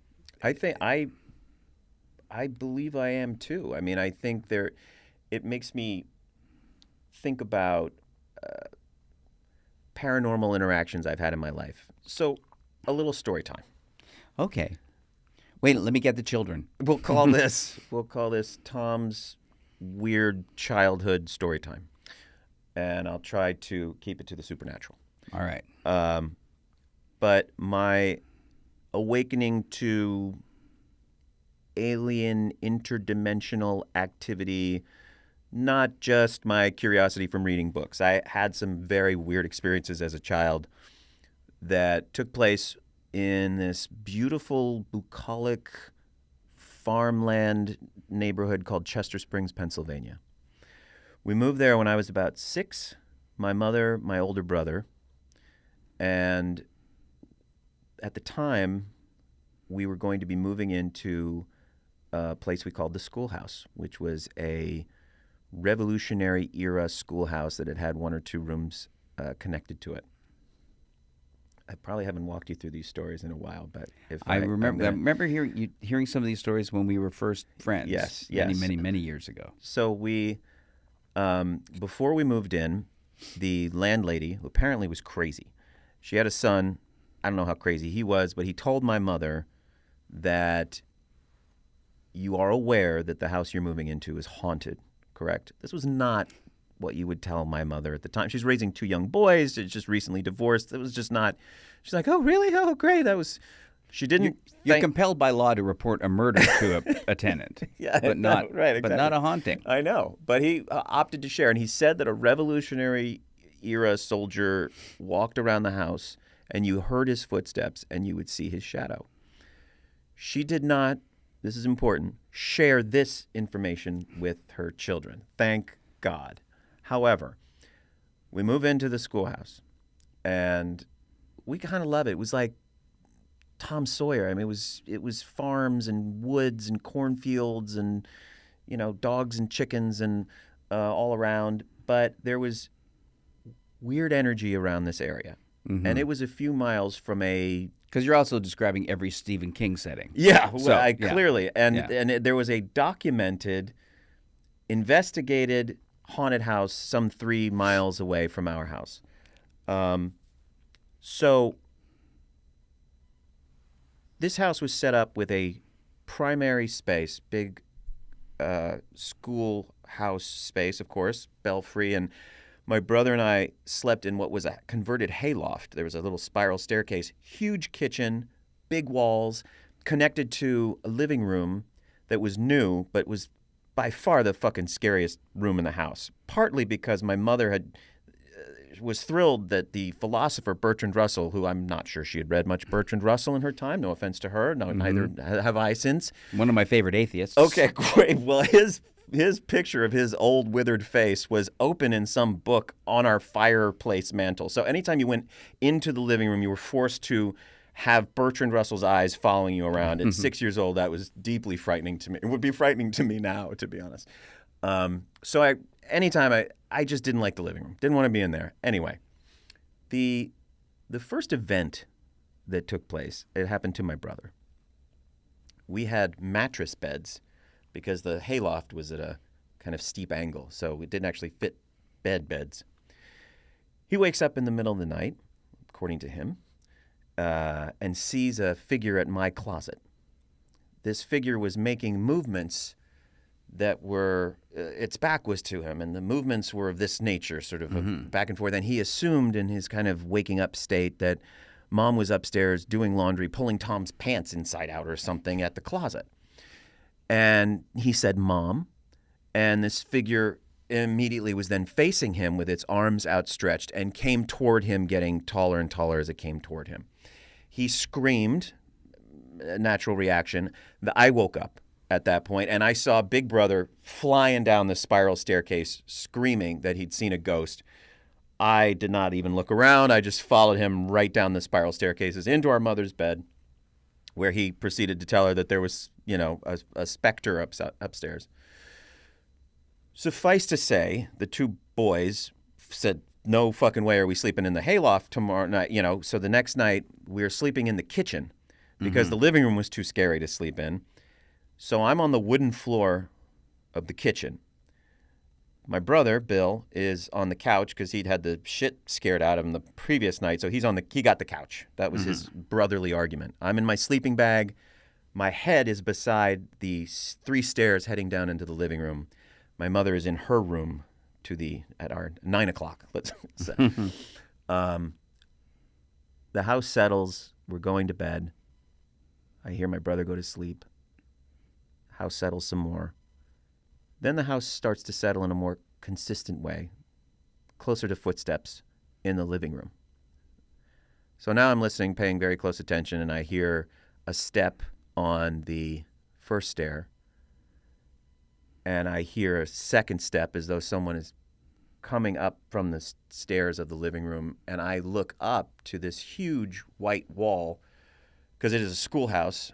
I think I believe I am too. I mean, I think it makes me think about paranormal interactions I've had in my life. So, a little story time. Okay. Wait, let me get the children. We'll call this Tom's weird childhood story time, and I'll try to keep it to the supernatural. All right. But my awakening to alien interdimensional activity, not just my curiosity from reading books. I had some very weird experiences as a child that took place in this beautiful bucolic farmland neighborhood called Chester Springs, Pennsylvania. We moved there when I was about 6, my mother, my older brother, and at the time we were going to be moving into a place we called the schoolhouse, which was a Revolutionary era schoolhouse that had one or two rooms connected to it. I probably haven't walked you through these stories in a while, but if I remember hearing some of these stories when we were first friends. Yes. Many years ago. So we, before we moved in, the landlady, who apparently was crazy, she had a son. I don't know how crazy he was, but he told my mother that you are aware that the house you're moving into is haunted, correct? This was not what you would tell my mother at the time. She's raising two young boys. She's just recently divorced. It was just not. She's like, oh, really? Oh, great. That was. She didn't. You're compelled by law to report a murder to a tenant. Yeah, but not right. Exactly. But not a haunting. I know, but he opted to share, and he said that a Revolutionary era soldier walked around the house, and you heard his footsteps, and you would see his shadow. She did not. This is important. Share this information with her children. Thank God. However, we move into the schoolhouse, and we kind of love it. It was like Tom Sawyer. I mean, it was farms and woods and cornfields and, dogs and chickens and all around. But there was weird energy around this area, and it was a few miles from a. Because you're also describing every Stephen King setting. Yeah, so, clearly, and there was a documented, investigated haunted house some 3 miles away from our house. So this house was set up with a primary space, big schoolhouse space, of course, belfry, and my brother and I slept in what was a converted hayloft. There was a little spiral staircase, huge kitchen, big walls, connected to a living room that was new, but was by far the fucking scariest room in the house. Partly because my mother was thrilled that the philosopher Bertrand Russell, who I'm not sure she had read much Bertrand Russell in her time, no offense to her, neither have I since. One of my favorite atheists. Okay, great. Well, his picture of his old withered face was open in some book on our fireplace mantle. So anytime you went into the living room, you were forced to have Bertrand Russell's eyes following you around. At 6 years old, that was deeply frightening to me. It would be frightening to me now, to be honest. So anytime I just didn't like the living room. Didn't want to be in there. Anyway, the first event that took place, it happened to my brother. We had mattress beds because the hayloft was at a kind of steep angle, so it didn't actually fit beds. He wakes up in the middle of the night, according to him, and sees a figure at my closet. This figure was making movements that were, its back was to him, and the movements were of this nature, sort of back and forth. And he assumed in his kind of waking up state that Mom was upstairs doing laundry, pulling Tom's pants inside out or something at the closet. And he said, Mom, and this figure immediately was then facing him with its arms outstretched and came toward him, getting taller and taller as it came toward him. He screamed, a natural reaction. I woke up at that point, and I saw Big Brother flying down the spiral staircase, screaming that he'd seen a ghost. I did not even look around. I just followed him right down the spiral staircases into our mother's bed, where he proceeded to tell her that there was, a specter upstairs. Suffice to say, the two boys said, no fucking way are we sleeping in the hayloft tomorrow night, So the next night, we were sleeping in the kitchen because the living room was too scary to sleep in. So I'm on the wooden floor of the kitchen. My brother, Bill, is on the couch because he'd had the shit scared out of him the previous night, so he got the couch. That was his brotherly argument. I'm in my sleeping bag. My head is beside the 3 stairs heading down into the living room. My mother is in her room at our 9 o'clock. Let's say. The house settles. We're going to bed. I hear my brother go to sleep. House settles some more. Then the house starts to settle in a more consistent way, closer to footsteps in the living room. So now I'm listening, paying very close attention, and I hear a step on the first stair, and I hear a second step as though someone is coming up from the stairs of the living room, and I look up to this huge white wall, because it is a schoolhouse,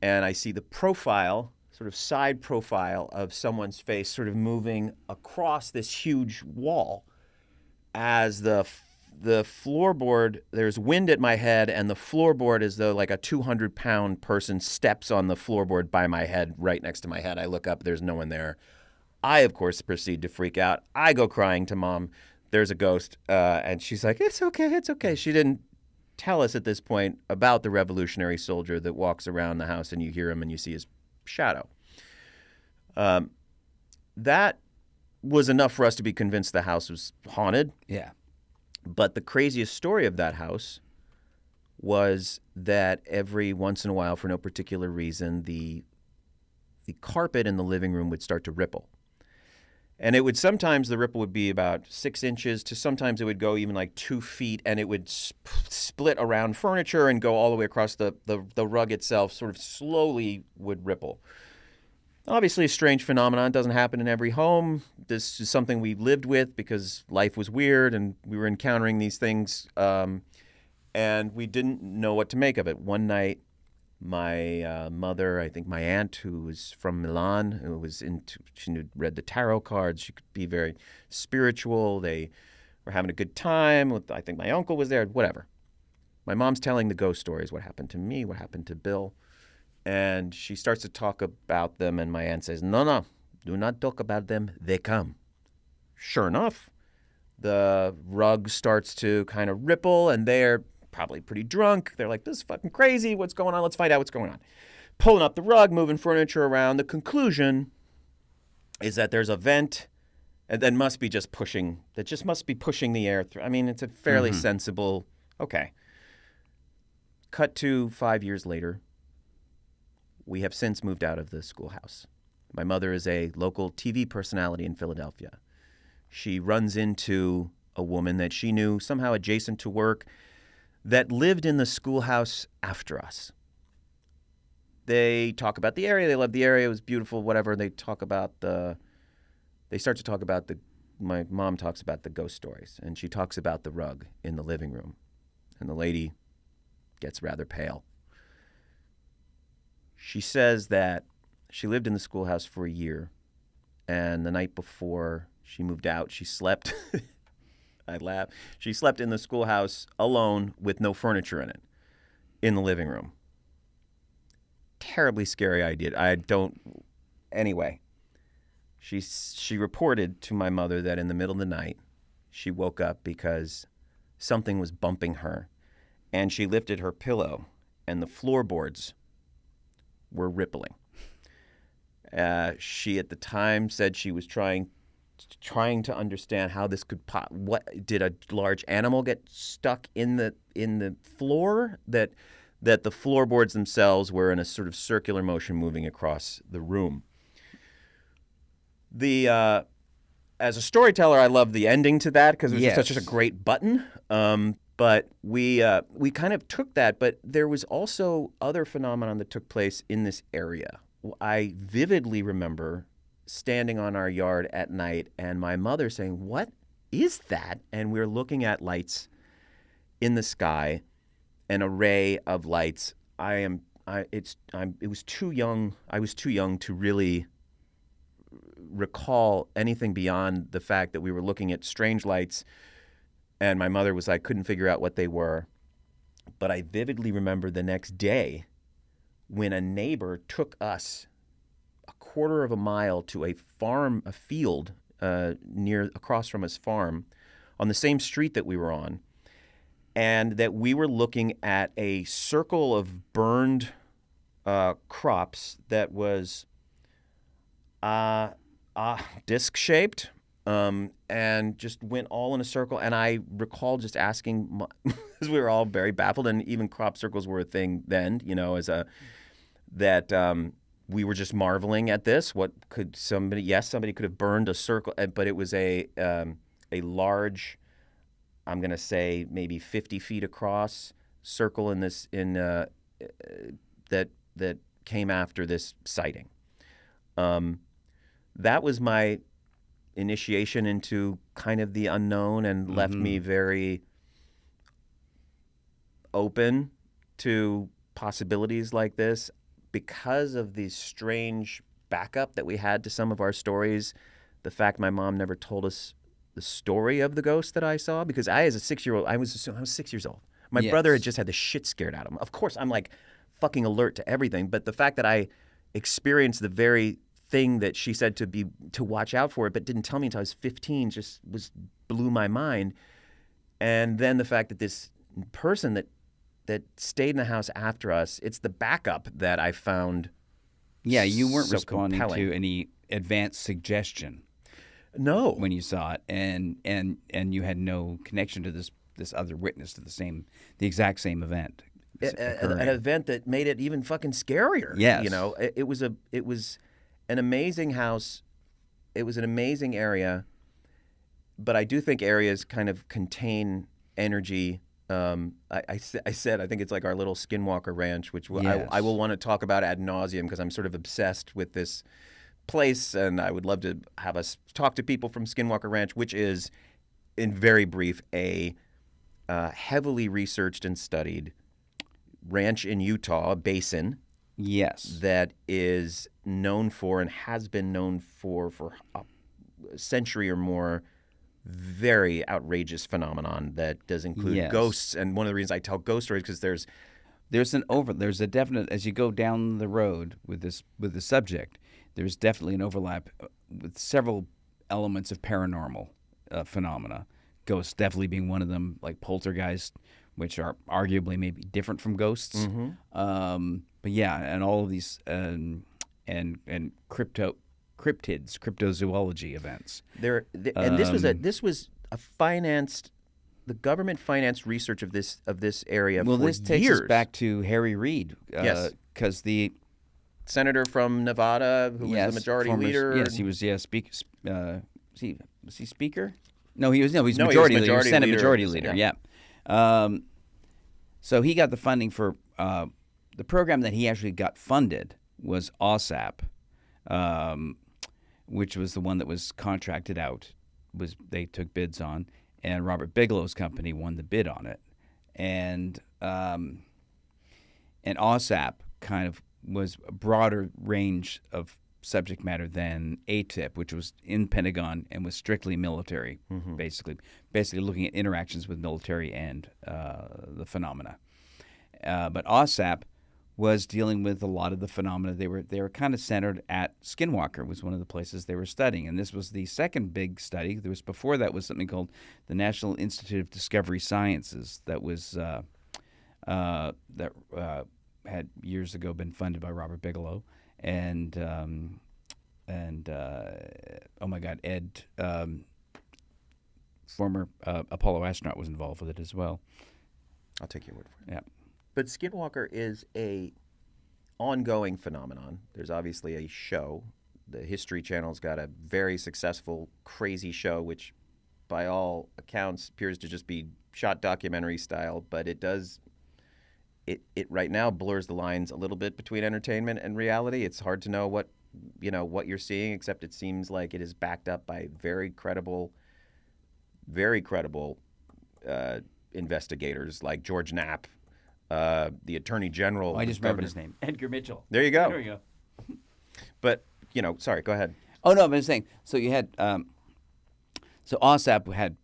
and I see the profile, sort of side profile of someone's face sort of moving across this huge wall as the floorboard, there's wind at my head, and the floorboard is though like a 200-pound person steps on the floorboard by my head, right next to my head. I look up, there's no one there. I, of course, proceed to freak out. I go crying to Mom, there's a ghost, and she's like, it's okay. She didn't tell us at this point about the revolutionary soldier that walks around the house and you hear him and you see his shadow. That was enough for us to be convinced the house was haunted. Yeah. But the craziest story of that house was that every once in a while, for no particular reason, the carpet in the living room would start to ripple. And it would sometimes, the ripple would be about 6 inches to sometimes it would go even like 2 feet, and it would split around furniture and go all the way across the rug itself, sort of slowly would ripple. Obviously a strange phenomenon. It doesn't happen in every home. This is something we lived with because life was weird and we were encountering these things, and we didn't know what to make of it. One night, my mother, I think my aunt, who was from Milan, she read the tarot cards. She could be very spiritual. They were having a good time. I think my uncle was there, whatever. My mom's telling the ghost stories, what happened to me, what happened to Bill. And she starts to talk about them, and my aunt says, no, do not talk about them. They come. Sure enough, the rug starts to kind of ripple, and they're probably pretty drunk. They're like, this is fucking crazy. What's going on? Let's find out what's going on. Pulling up the rug, moving furniture around. The conclusion is that there's a vent, and that must be pushing the air through. I mean, it's a fairly sensible, okay. Cut to 5 years later. We have since moved out of the schoolhouse. My mother is a local TV personality in Philadelphia. She runs into a woman that she knew somehow adjacent to work that lived in the schoolhouse after us. They talk about the area. They love the area. It was beautiful, whatever. They start to talk about my mom talks about the ghost stories, and she talks about the rug in the living room. And the lady gets rather pale. She says that she lived in the schoolhouse for a year, and the night before she moved out, she slept. I laugh. She slept in the schoolhouse alone with no furniture in it, in the living room. Terribly scary idea. Anyway, she reported to my mother that in the middle of the night, she woke up because something was bumping her, and she lifted her pillow, and the floorboards were rippling. She at the time said she was trying to understand how this could what did a large animal get stuck in the floor that the floorboards themselves were in a sort of circular motion moving across the room. As a storyteller, I love the ending to that because it was just such a great button. But we kind of took that, but there was also other phenomenon that took place in this area. I vividly remember standing on our yard at night and my mother saying, "What is that?" And we're looking at lights in the sky, an array of lights. I was too young to really recall anything beyond the fact that we were looking at strange lights. And my mother was like, couldn't figure out what they were. But I vividly remember the next day when a neighbor took us a quarter of a mile to a field across from his farm on the same street that we were on. And that we were looking at a circle of burned crops that was disc-shaped. And just went all in a circle. And I recall just asking, because we were all very baffled, and even crop circles were a thing then, we were just marveling at this. What could somebody could have burned a circle, but it was a large, I'm going to say maybe 50 feet across circle that came after this sighting. That was my initiation into kind of the unknown and left me very open to possibilities like this. because of the strange backup that we had to some of our stories, the fact my mom never told us the story of the ghost that I saw, because as a 6-year-old, I was 6 years old. My brother had just had the shit scared out of him. Of course, I'm like fucking alert to everything, but the fact that I experienced the very thing that she said to watch out for it, but didn't tell me until I was 15, just blew my mind. And then the fact that this person that stayed in the house after us, it's the backup that I found. Yeah, you weren't so responding compelling. to any advanced suggestion. No. When you saw it, and you had no connection to this other witness to the exact same event. An event that made it even fucking scarier. Yes. You know, it was an amazing house. It was an amazing area, but I do think areas kind of contain energy. I said I think it's like our little Skinwalker Ranch, which I will want to talk about ad nauseum because I'm sort of obsessed with this place, and I would love to have us talk to people from Skinwalker Ranch, which is, in very brief, a heavily researched and studied ranch in Utah, basin. Yes. That is known for and has been known for a century or more, very outrageous phenomenon that does include ghosts. And one of the reasons I tell ghost stories because there's a definite, as you go down the road with the subject, there's definitely an overlap with several elements of paranormal phenomena. Ghosts definitely being one of them, like poltergeist, which are arguably maybe different from ghosts. Mm-hmm. But yeah, and all of these and cryptids, cryptozoology events. And this was a financed. The government financed research of this area. Well, for this takes years. us back to Harry Reid. Yes, because the senator from Nevada who was the majority leader. Yes, he was. Was he speaker? No, he's majority leader. Senate majority leader. Yeah. So he got the funding for the program that he actually got funded was OSAP, which was the one that was contracted out. They took bids on, and Robert Bigelow's company won the bid on it, and OSAP kind of was a broader range of subject matter than ATIP, which was in Pentagon and was strictly military, basically looking at interactions with military and the phenomena. But OSAP was dealing with a lot of the phenomena. They were kind of centered at Skinwalker was one of the places they were studying, and this was the second big study. There was before that was something called the National Institute of Discovery Sciences that was had years ago been funded by Robert Bigelow. And oh my God, Ed, former Apollo astronaut, was involved with it as well. I'll take your word for it. Yeah. But Skinwalker is a ongoing phenomenon. There's obviously a show. The History Channel's got a very successful, crazy show, which by all accounts appears to just be shot documentary style, but it does... It right now blurs the lines a little bit between entertainment and reality. It's hard to know what you're seeing, except it seems like it is backed up by very credible investigators like George Knapp, the Attorney General. Oh, I just remembered his name, Edgar Mitchell. There you go. There we go. But sorry, go ahead. Oh no, but I'm saying. So you had so OSAP had.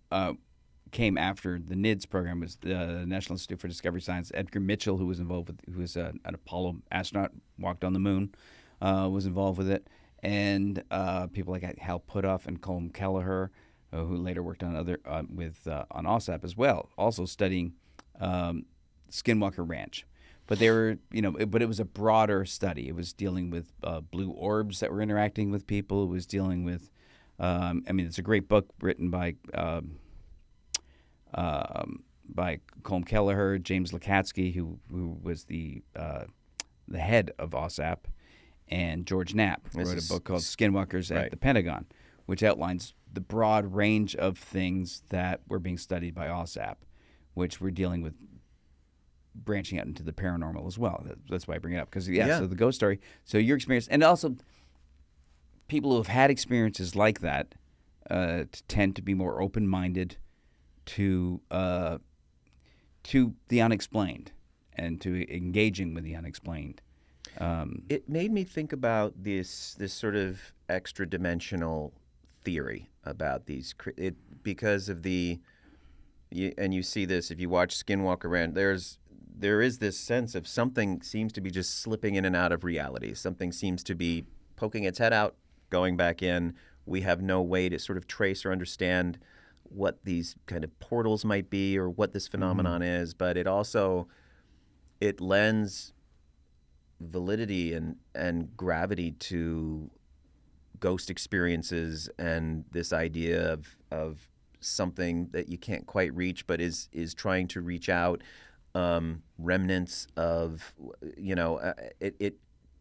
Came after the NIDS program, was the National Institute for Discovery Science. Edgar Mitchell, who was involved with, who was an Apollo astronaut, walked on the moon, was involved with it, and people like Hal Puthoff and Colm Kelleher, who later worked on on OSAP as well, also studying Skinwalker Ranch. But they were, but it was a broader study. It was dealing with blue orbs that were interacting with people. It was dealing with, it's a great book written by Colm Kelleher, James Lukatsky, who was the head of OSAP, and George Knapp wrote a book called Skinwalkers at the Pentagon, which outlines the broad range of things that were being studied by OSAP, which we're dealing with branching out into the paranormal as well. That's why I bring it up, because so the ghost story. So your experience, and also people who have had experiences like that tend to be more open-minded to the unexplained and to engaging with the unexplained. It made me think about this sort of extra dimensional theory about these because of and you see this if you watch Skinwalker Ranch. There is this sense of something seems to be just slipping in and out of reality. Something seems to be poking its head out, going back in. We have no way to sort of trace or understand what these kind of portals might be or what this phenomenon is, but it lends validity and gravity to ghost experiences and this idea of something that you can't quite reach but is trying to reach out, remnants of, it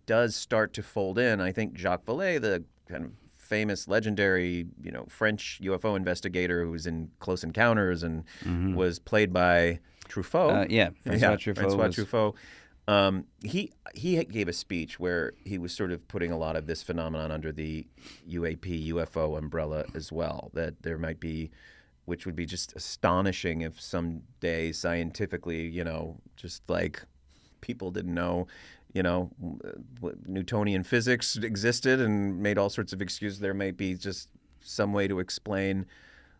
does start to fold in. I think Jacques Vallée, the kind of famous, legendary, French UFO investigator who was in Close Encounters and was played by Truffaut. Truffaut. He gave a speech where he was sort of putting a lot of this phenomenon under the UFO umbrella as well. That there might be, which would be just astonishing if someday scientifically, just like people didn't know, Newtonian physics existed and made all sorts of excuses. There might be just some way to explain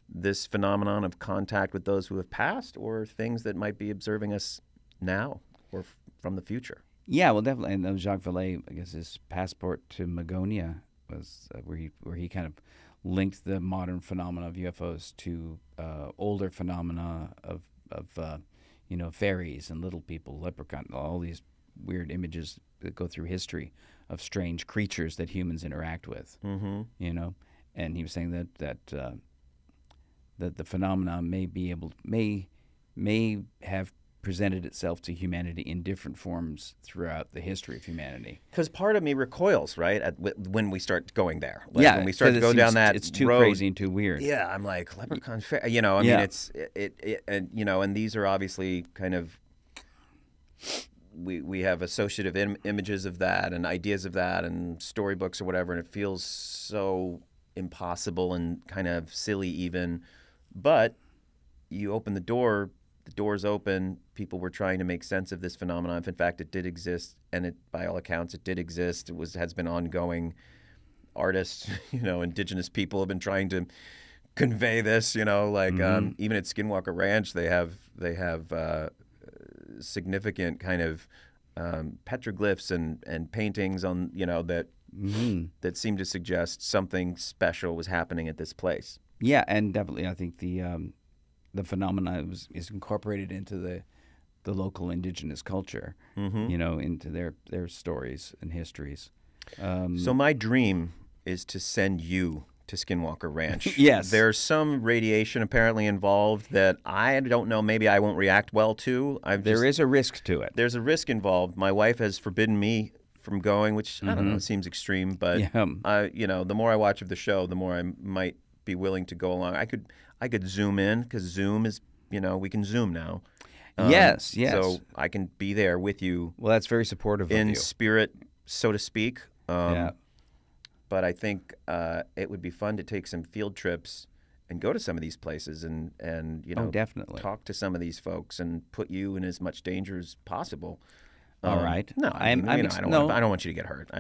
this phenomenon of contact with those who have passed or things that might be observing us now or from the future. Yeah, well, definitely. And Jacques Vallée, I guess his passport to Magonia was where he kind of linked the modern phenomena of UFOs to older phenomena of fairies and little people, leprechaun, all these weird images that go through history of strange creatures that humans interact with. And he was saying that the phenomena may have presented itself to humanity in different forms throughout the history of humanity. Because part of me recoils, right, when we start going there. When we start to go down that it's too road, crazy and too weird. Yeah, I'm like, leprechaun, and these are obviously kind of, we have associative images of that and ideas of that and storybooks or whatever, and it feels so impossible and kind of silly even. But you open the door's open. People were trying to make sense of this phenomenon. If in fact it did exist, and by all accounts it did exist, has been ongoing. Artists, indigenous people have been trying to convey this. Even at Skinwalker Ranch, they have significant kind of petroglyphs and paintings on that seem to suggest something special was happening at this place. Yeah, and definitely, I think the phenomena is incorporated into the local indigenous culture, into their stories and histories. So my dream is to send you to Skinwalker Ranch. Yes. There's some radiation apparently involved that I don't know, maybe I won't react well to. There is a risk to it. There's a risk involved. My wife has forbidden me from going, which I don't know, seems extreme, but the more I watch of the show, the more I might be willing to go along. I could zoom in because Zoom is, we can Zoom now. Yes. So I can be there with you. Well, that's very supportive of you. In spirit, so to speak. But I think it would be fun to take some field trips and go to some of these places and definitely talk to some of these folks and put you in as much danger as possible. All right. No, I don't want you to get hurt.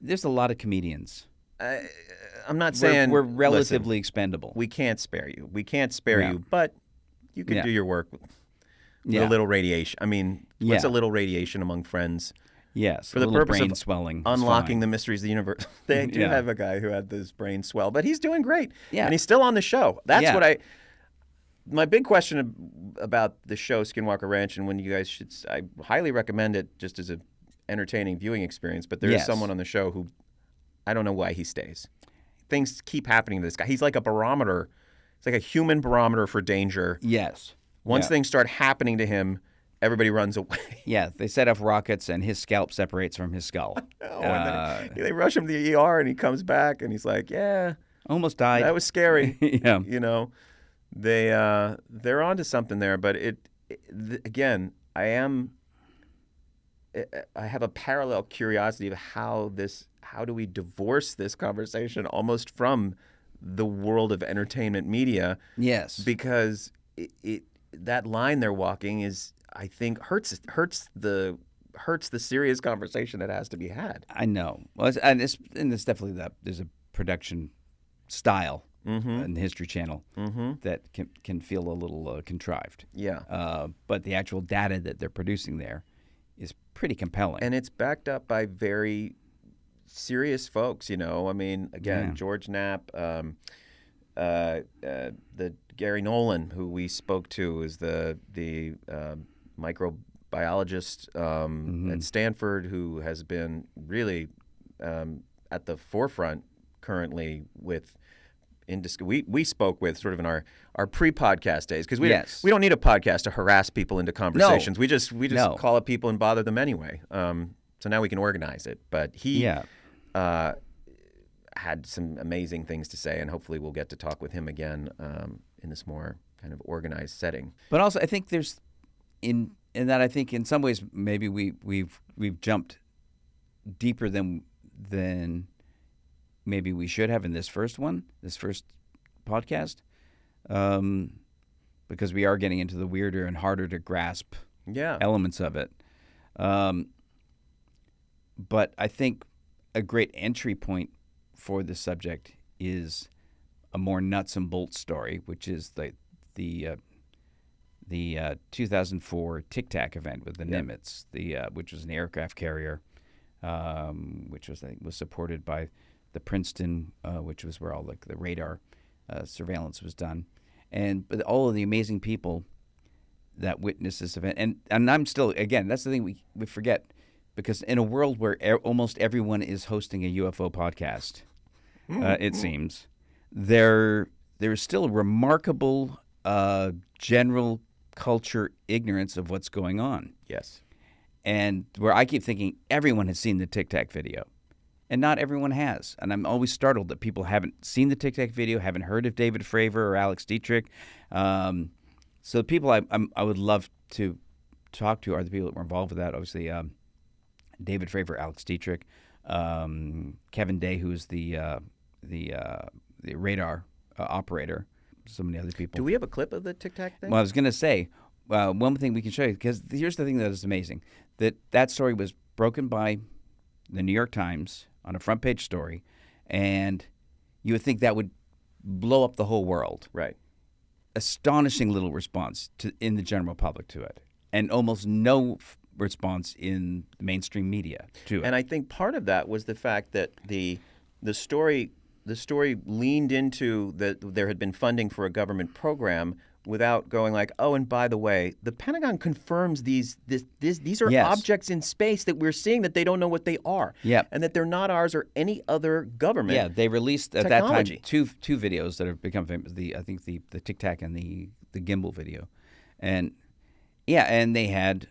There's a lot of comedians. I'm not saying we're relatively expendable. We can't spare you. You, but you can do your work with a little radiation. What's a little radiation among friends? Yes, for the purpose brain of swelling, unlocking the mysteries of the universe. They do have a guy who had this brain swell, but he's doing great. Yeah. And he's still on the show. That's my big question about the show Skinwalker Ranch, and when you guys I highly recommend it just as an entertaining viewing experience, but there is someone on the show who I don't know why he stays. Things keep happening to this guy. He's like a barometer. It's like a human barometer for danger. Yes. Once things start happening to him, everybody runs away. Yeah, they set off rockets and his scalp separates from his skull. And then they rush him to the ER and he comes back and he's like, almost died. That was scary. Yeah. They're onto something there, but again, I have a parallel curiosity of how do we divorce this conversation almost from the world of entertainment media? Yes. Because that line they're walking is, I think, hurts the hurts the serious conversation that has to be had. I know. Well, it's definitely there's a production style in the History Channel that can feel a little contrived. Yeah. But the actual data that they're producing there is pretty compelling. And it's backed up by very serious folks, I mean, again, George Knapp, the Gary Nolan, who we spoke to, is the microbiologist at Stanford, who has been really at the forefront currently with we spoke with sort of in our pre-podcast days, because we don't need a podcast to harass people into conversations. We just call up people and bother them anyway. So now we can organize it. But he had some amazing things to say, and hopefully we'll get to talk with him again in this more kind of organized setting. But also, I think there's in that I think in some ways maybe we've jumped deeper than maybe we should have in this first podcast, because we are getting into the weirder and harder to grasp elements of it. But I think a great entry point for the subject is a more nuts and bolts story, which is the 2004 Tic Tac event with the Nimitz, which was an aircraft carrier, which was supported by the Princeton, which was where all the radar surveillance was done, but all of the amazing people that witnessed this event, and I'm still, again, that's the thing we forget, because in a world where almost everyone is hosting a UFO podcast, it seems there is still a remarkable general culture ignorance of what's going on. Yes, and where I keep thinking everyone has seen the Tic Tac video. And not everyone has. And I'm always startled that people haven't seen the Tic Tac video, haven't heard of David Fravor or Alex Dietrich. So the people I would love to talk to are the people that were involved with that. Obviously, David Fravor, Alex Dietrich, Kevin Day, who's the radar operator, so many other people. Do we have a clip of the Tic Tac thing? Well, I was going to say, one thing we can show you, because here's the thing that is amazing, that story was broken by the New York Times on a front page story, and you would think that would blow up the whole world. Right. Astonishing little response in the general public to it, and almost no response in the mainstream media to it. And I think part of that was the fact that the story leaned into that there had been funding for a government program without going like, oh, and by the way, the Pentagon confirms these are objects in space that we're seeing that they don't know what they are. Yep. And that they're not ours or any other government. Yeah, they released at technology. That time two videos that have become famous. I think the Tic Tac and the gimbal video. And they had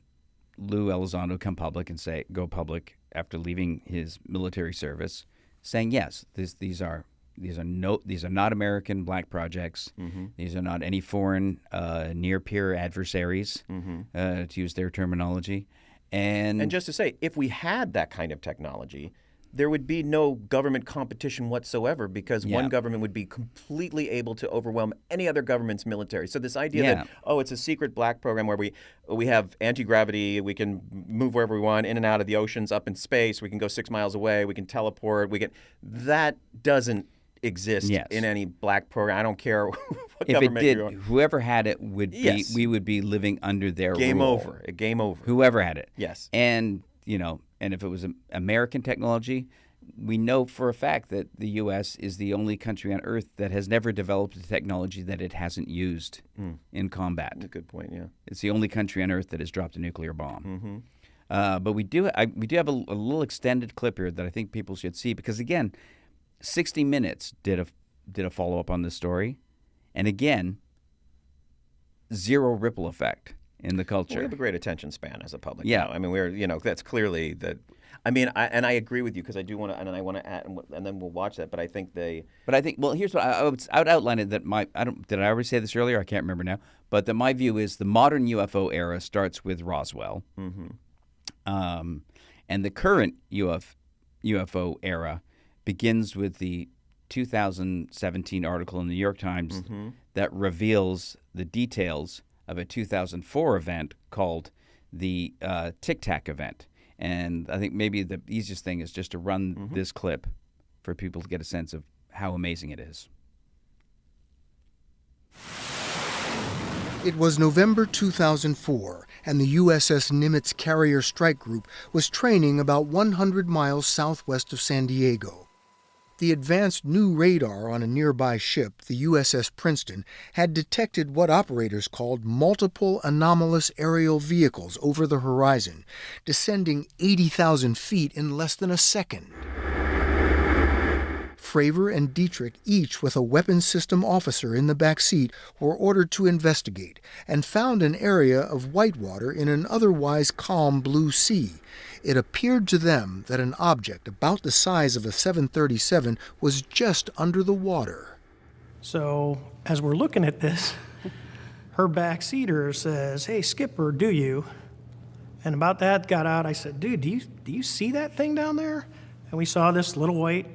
Lou Elizondo go public after leaving his military service, saying yes, these are not American black projects. Mm-hmm. These are not any foreign near-peer adversaries, to use their terminology. And just to say, if we had that kind of technology, there would be no government competition whatsoever, because one government would be completely able to overwhelm any other government's military. So this idea that, it's a secret black program where we have anti-gravity, we can move wherever we want, in and out of the oceans, up in space, we can go 6 miles away, we can teleport, that doesn't exist in any black program. I don't care what if government it did, you're on. Whoever had it would be, we would be living under their Game rule. over. Game over. Whoever had it. Yes. And if it was American technology, we know for a fact that the U.S. is the only country on Earth that has never developed a technology that it hasn't used in combat. That's a good point, yeah. It's the only country on Earth that has dropped a nuclear bomb. Mm-hmm. But we do have a little extended clip here that I think people should see, because, again, 60 Minutes did a follow-up on this story, and, again, zero ripple effect in the culture. Well, we have a great attention span as a public. Yeah. I mean, that's clearly that. I mean, I agree with you, because I do want to, and I want to add, and then we'll watch that. But I think well, here's what I would outline it. That did I already say this earlier? I can't remember now. But that my view is the modern UFO era starts with Roswell, and the current UFO era begins with the 2017 article in the New York Times that reveals the details of a 2004 event called the Tic Tac event. And I think maybe the easiest thing is just to run this clip for people to get a sense of how amazing it is. It was November 2004, and the USS Nimitz Carrier Strike Group was training about 100 miles southwest of San Diego. The advanced new radar on a nearby ship, the USS Princeton, had detected what operators called multiple anomalous aerial vehicles over the horizon, descending 80,000 feet in less than a second. Fravor and Dietrich, each with a weapons system officer in the back seat, were ordered to investigate and found an area of whitewater in an otherwise calm blue sea. It appeared to them that an object about the size of a 737 was just under the water. So as we're looking at this, her backseater says, "Hey, Skipper, do you?" And about that got out, I said, "Dude, do you see that thing down there?" And we saw this little white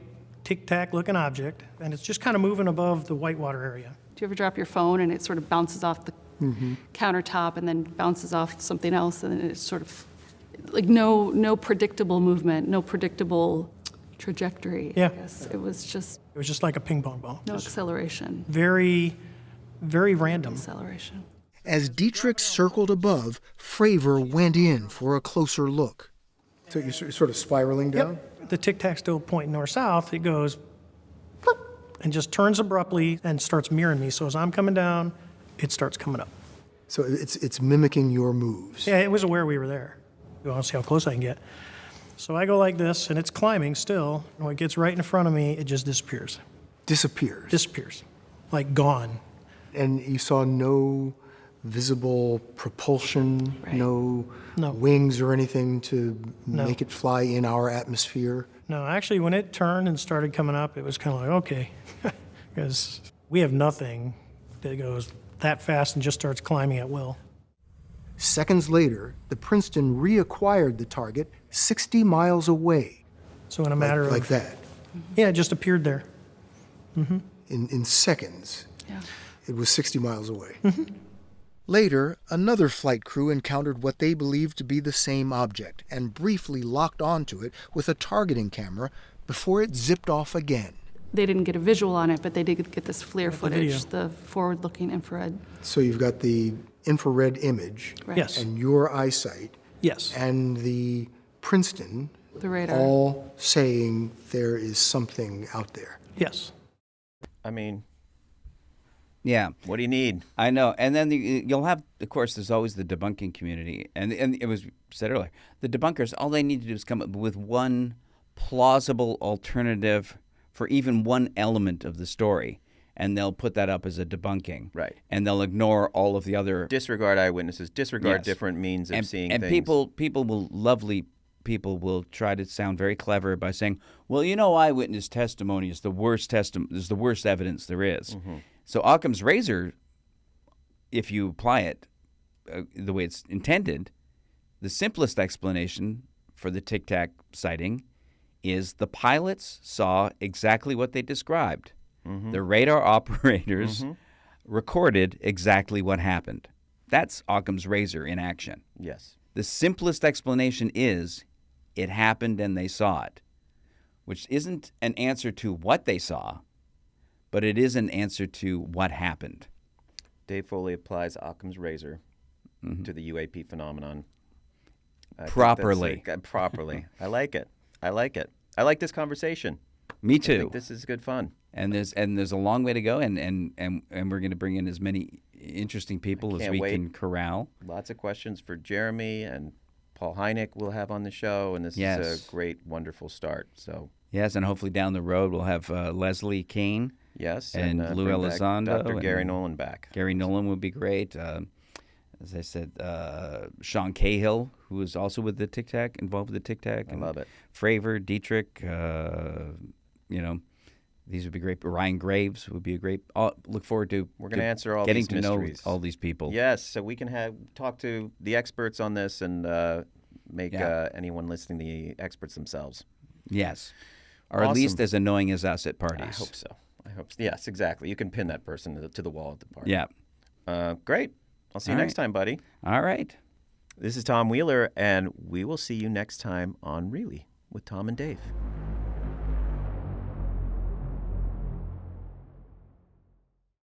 tic-tac looking object, and it's just kind of moving above the whitewater area. Do you ever drop your phone and it sort of bounces off the countertop and then bounces off something else, and then it's sort of like no predictable movement, no predictable trajectory, Yeah. I guess. It was just It was just like a ping pong ball. no Just acceleration. very, very random. Acceleration. As Dietrich circled above, Fravor went in for a closer look. So you're sort of spiraling down? Yep. The tic-tac still pointing north-south. It goes "Plop," and just turns abruptly and starts mirroring me. So as I'm coming down, it starts coming up. So it's mimicking your moves. Yeah, it was aware we were there. You want to see how close I can get. So I go like this, and it's climbing still. And when it gets right in front of me, it just disappears. Disappears. Disappears. Like gone. And you saw no visible propulsion, Right. no No. wings or anything to No. make it fly in our atmosphere? No, actually, when it turned and started coming up, it was kind of like, okay. Because we have nothing that goes that fast and just starts climbing at will. Seconds later, the Princeton reacquired the target 60 miles away. So in a matter like of... that. Yeah, it just appeared there. In seconds, Yeah. it was 60 miles away. Later, another flight crew encountered what they believed to be the same object and briefly locked onto it with a targeting camera before it zipped off again. They didn't get a visual on it, but they did get this FLIR video. footage, the forward-looking infrared. So you've got the infrared image Right. Yes. and your eyesight Yes. and the Princeton The radar. all saying there is something out there. Yes. I mean, Yeah. what do you need? I know. And then you'll have, of course, there's always the debunking community. And it was said earlier, the debunkers, all they need to do is come up with one plausible alternative for even one element of the story. And they'll put that up as a debunking. Right. And they'll ignore all of the other... Disregard eyewitnesses, disregard Yes. different means of and, seeing and things. lovely people will try to sound very clever by saying, well, you know, eyewitness testimony is the worst evidence there is. So Occam's razor, if you apply it the way it's intended, the simplest explanation for the Tic Tac sighting is the pilots saw exactly what they described. The radar operators recorded exactly what happened. That's Occam's razor in action. Yes. The simplest explanation is it happened and they saw it, which isn't an answer to what they saw, but it is an answer to what happened. Dave Foley applies Occam's razor to the UAP phenomenon. I think Properly. that's properly. I like it. I like it. I like this conversation. Me I too. think this is good fun. And there's a long way to go, and we're going to bring in as many interesting people as can't we wait. can corral. Lots of questions for Jeremy and Paul Hynek we'll have on the show, and this Yes. is a great, wonderful start. So, Yes, and hopefully down the road we'll have Leslie Kean, yes. And Lou bring back Elizondo Dr. and- Gary Nolan back. Gary Nolan would be great. As I said, Sean Cahill, who is also with the Tic Tac, involved with the Tic Tac. I love it. Fravor, Dietrich, these would be great. Ryan Graves would be a great. Look forward to. We're going to answer all getting these to mysteries. know all these people. Yes, so we can talk to the experts on this and make anyone listening the experts themselves. Yes, or at least Awesome. as annoying as us at parties. I hope so. Yes, exactly. You can pin that person to the wall at the party. Yeah. Great. I'll see you All next time, buddy. All right. This is Tom Wheeler, and we will see you next time on Really with Tom and Dave.